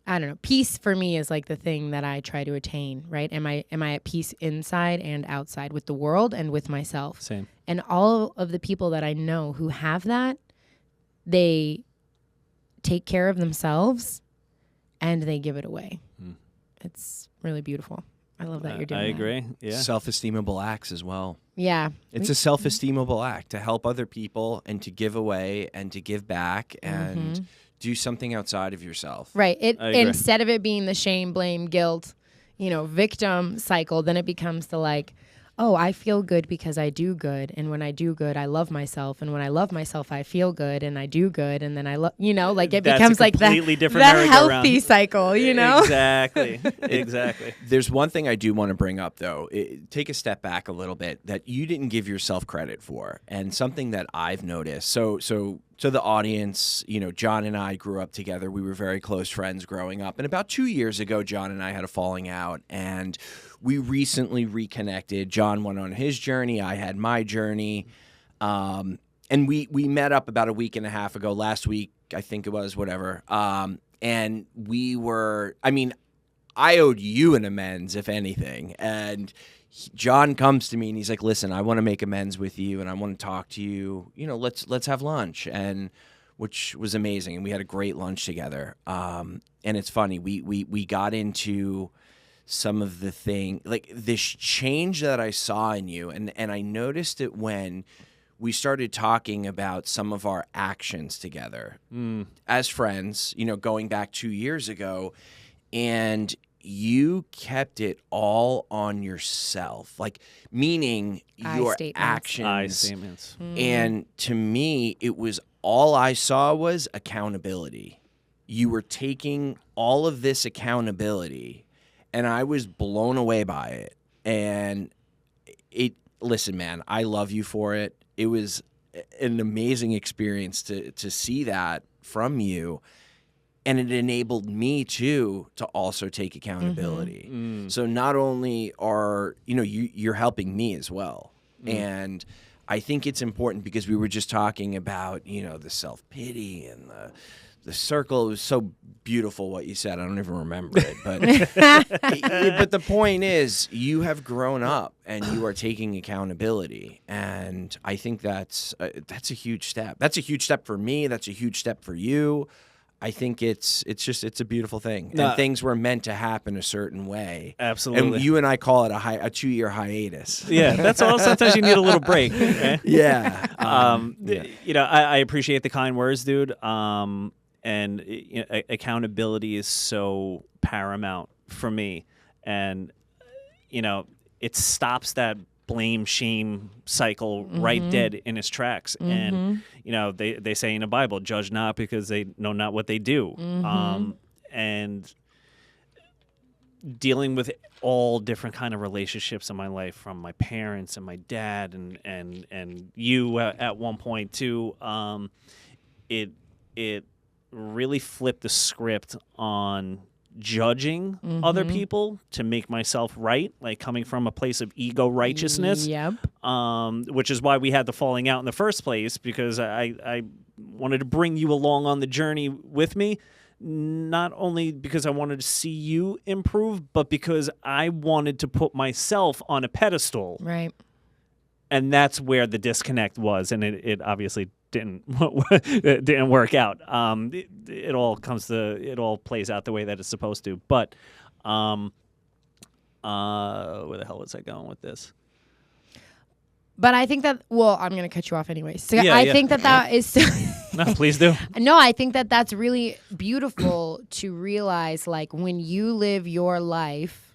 Speaker 2: I don't know. Peace for me is like the thing that I try to attain, right? Am I at peace inside and outside with the world and with myself?
Speaker 1: Same.
Speaker 2: And all of the people that I know who have that, they take care of themselves and they give it away. It's really beautiful. I love that you're doing that.
Speaker 1: I agree. Yeah.
Speaker 3: Self-esteemable acts as well.
Speaker 2: Yeah.
Speaker 3: It's a self-esteemable act to help other people and to give away and to give back and do something outside of yourself.
Speaker 2: Right. Instead of it being the shame, blame, guilt, you know, victim cycle, then it becomes the like, oh, I feel good because I do good. And when I do good, I love myself. And when I love myself, I feel good and I do good. And then I love, you know, like it becomes like the healthy cycle, you know?
Speaker 1: Exactly. Exactly.
Speaker 3: There's one thing I do want to bring up, though. Take a step back a little bit that you didn't give yourself credit for. And something that I've noticed. So to the audience, you know, John and I grew up together. We were very close friends growing up. And about 2 years ago, John and I had a falling out. And we recently reconnected. John went on his journey. I had my journey. And we met up about a week and a half ago. Last week, I think it was, whatever. And we were, I mean, I owed you an amends, if anything. And John comes to me and he's like, listen, I want to make amends with you and I want to talk to you. You know, let's have lunch. And which was amazing. And we had a great lunch together. And it's funny, we got into some of the thing, like this change that I saw in you. And I noticed it when we started talking about some of our actions together as friends, you know, going back 2 years ago. And you kept it all on yourself, like meaning your actions.
Speaker 1: I statements.
Speaker 3: And to me, it was all I saw was accountability. you were taking all of this accountability, and I was blown away by it. And listen, man, I love you for it. It was an amazing experience to see that from you. And it enabled me too to also take accountability.
Speaker 1: Mm-hmm.
Speaker 3: So not only are, you're helping me as well.
Speaker 1: Mm.
Speaker 3: And I think it's important because we were just talking about, the self-pity and the circle. It was so beautiful what you said. I don't even remember it. But but the point is, you have grown up and you are taking accountability. And I think that's a huge step. That's a huge step for me. That's a huge step for you. I think it's a beautiful thing.
Speaker 1: No.
Speaker 3: And things were meant to happen a certain way.
Speaker 1: Absolutely.
Speaker 3: And you and I call it a 2-year hiatus.
Speaker 1: Yeah, that's all. Sometimes you need a little break. Okay?
Speaker 3: Yeah.
Speaker 1: I appreciate the kind words, dude. And accountability is so paramount for me. And, it stops that blame shame cycle right dead in its tracks. And they say in the Bible, judge not because they know not what they do. And dealing with all different kind of relationships in my life, from my parents and my dad and you at one point too, it really flipped the script on judging other people to make myself right, like coming from a place of ego righteousness.
Speaker 2: Yep.
Speaker 1: Which is why we had the falling out in the first place, because I wanted to bring you along on the journey with me, not only because I wanted to see you improve, but because I wanted to put myself on a pedestal.
Speaker 2: Right.
Speaker 1: And that's where the disconnect was, and it obviously didn't work out. It all plays out the way that it's supposed to. But where the hell was I going with this?
Speaker 2: But I think that, I'm going to cut you off anyway. So
Speaker 1: Yeah,
Speaker 2: I think that is...
Speaker 1: No, please do.
Speaker 2: No, I think that that's really beautiful to realize, like, when you live your life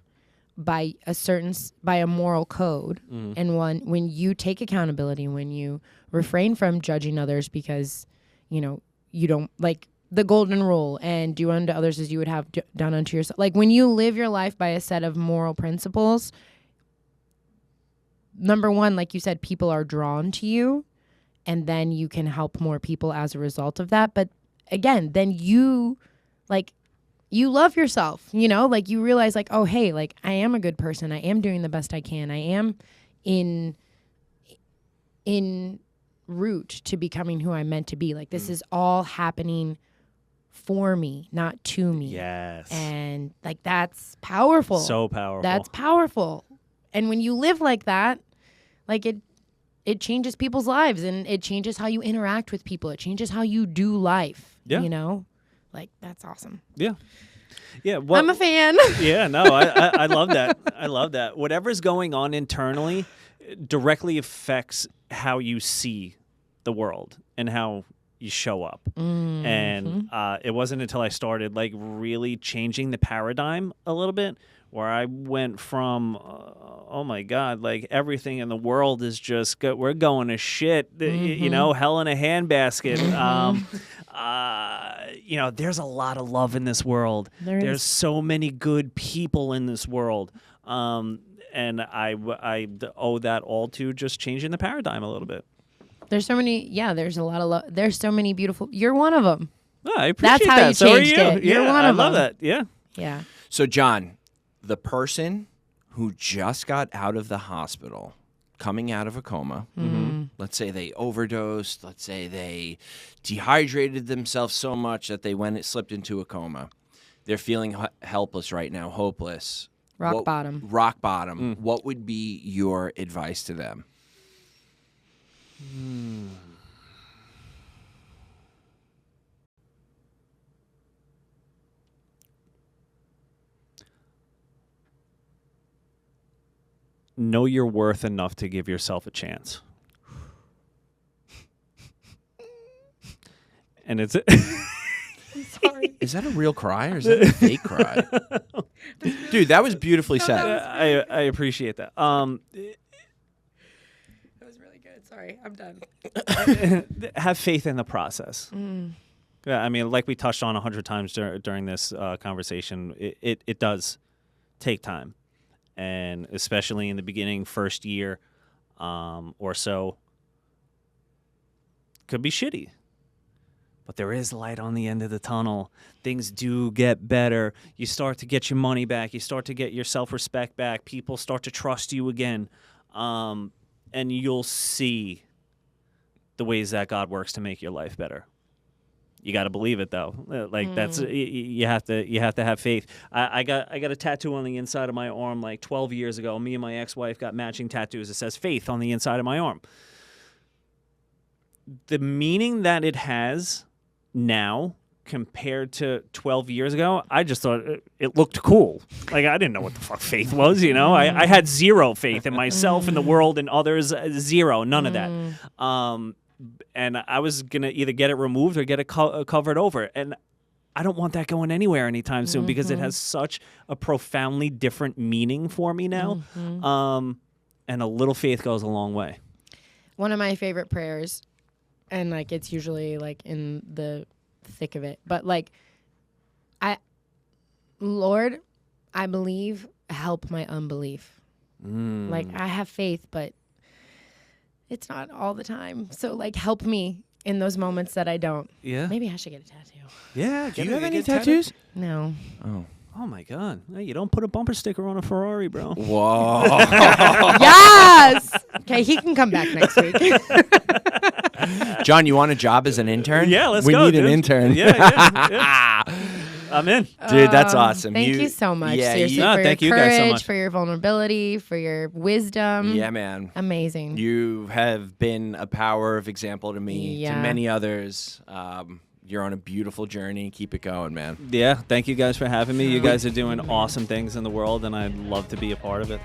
Speaker 2: by a moral code, and when you take accountability, when you refrain from judging others because, you don't, like, the golden rule, and do unto others as you would have done unto yourself. Like, when you live your life by a set of moral principles, number one, like you said, people are drawn to you, and then you can help more people as a result of that. But again, then you love yourself, like you realize, like, oh, hey, like, I am a good person. I am doing the best I can. I am in route to becoming who I'm meant to be. Like, this is all happening for me, not to me.
Speaker 1: Yes.
Speaker 2: And, like, that's powerful.
Speaker 1: So powerful.
Speaker 2: That's powerful. And when you live like that, like, it changes people's lives, and it changes how you interact with people. It changes how you do life.
Speaker 1: Yeah.
Speaker 2: Like, that's awesome.
Speaker 1: Yeah. Yeah. Well,
Speaker 2: I'm a fan.
Speaker 1: Yeah, no, I love that. I love that. Whatever's going on internally directly affects how you see the world and how you show up. And it wasn't until I started, like, really changing the paradigm a little bit, where I went from, oh my God, like, everything in the world is just, we're going to shit, hell in a handbasket. There's a lot of love in this world. There's so many good people in this world. And I owe that all to just changing the paradigm a little bit.
Speaker 2: There's so many, there's a lot of love. There's so many beautiful, you're one of them.
Speaker 1: Oh, I appreciate
Speaker 2: That's how
Speaker 1: that.
Speaker 2: you
Speaker 1: So are
Speaker 2: changed
Speaker 1: you.
Speaker 2: it. You're one
Speaker 1: I
Speaker 2: of
Speaker 1: love
Speaker 2: them.
Speaker 1: that. Yeah.
Speaker 2: Yeah.
Speaker 3: So, John, the person who just got out of the hospital, coming out of a coma, let's say they overdosed, let's say they dehydrated themselves so much that they slipped into a coma. They're feeling helpless right now, hopeless.
Speaker 2: Rock bottom.
Speaker 3: Rock bottom. What would be your advice to them?
Speaker 1: Know your worth enough to give yourself a chance. And it's
Speaker 2: Sorry.
Speaker 3: Is that a real cry or is that a fake cry? Dude, that was beautifully said.
Speaker 1: I appreciate that.
Speaker 2: That was really good. Sorry, I'm done.
Speaker 1: Have faith in the process. Yeah, I mean, like we touched on 100 times during this conversation, it does take time. And especially in the beginning, first year or so, could be shitty. But there is light on the end of the tunnel. Things do get better. You start to get your money back. You start to get your self-respect back. People start to trust you again. And you'll see the ways that God works to make your life better. You got to believe it, though. Like that's you have to have faith. I got a tattoo on the inside of my arm like 12 years ago. Me and my ex-wife got matching tattoos. It says faith on the inside of my arm. The meaning that it has now compared to 12 years ago, I just thought it looked cool. Like, I didn't know what the fuck faith was, you know? I had zero faith in myself, in the world, and others. Zero. None of that. And I was going to either get it removed or get it covered over. And I don't want that going anywhere anytime soon because it has such a profoundly different meaning for me now. And a little faith goes a long way.
Speaker 2: One of my favorite prayers, and like it's usually like in the thick of it, but like, Lord, I believe, help my unbelief. Like, I have faith, but it's not all the time. So like, help me in those moments that I don't.
Speaker 1: Yeah.
Speaker 2: Maybe I should get a tattoo.
Speaker 1: Yeah.
Speaker 4: Do you have any tattoos?
Speaker 2: No.
Speaker 1: Oh my God. Hey, you don't put a bumper sticker on a Ferrari, bro.
Speaker 4: Whoa.
Speaker 2: Yes. Okay, he can come back next week.
Speaker 3: John, you want a job as an intern?
Speaker 1: Yeah, let's
Speaker 4: We
Speaker 1: go.
Speaker 4: need
Speaker 1: dude.
Speaker 4: an intern.
Speaker 1: Yeah. I'm in.
Speaker 3: Dude, that's awesome.
Speaker 2: Thank you so much.
Speaker 3: Yeah,
Speaker 2: Seriously,
Speaker 1: No,
Speaker 2: for
Speaker 1: thank
Speaker 2: your
Speaker 1: you guys so
Speaker 2: courage,
Speaker 1: much.
Speaker 2: for your vulnerability, for your wisdom.
Speaker 3: Yeah, man.
Speaker 2: Amazing.
Speaker 3: You have been a power of example to me, to
Speaker 2: Yeah.
Speaker 3: many others. You're on a beautiful journey. Keep it going, man.
Speaker 1: Yeah. Thank you guys for having me. You guys are doing awesome things in the world, and I'd love to be a part of it.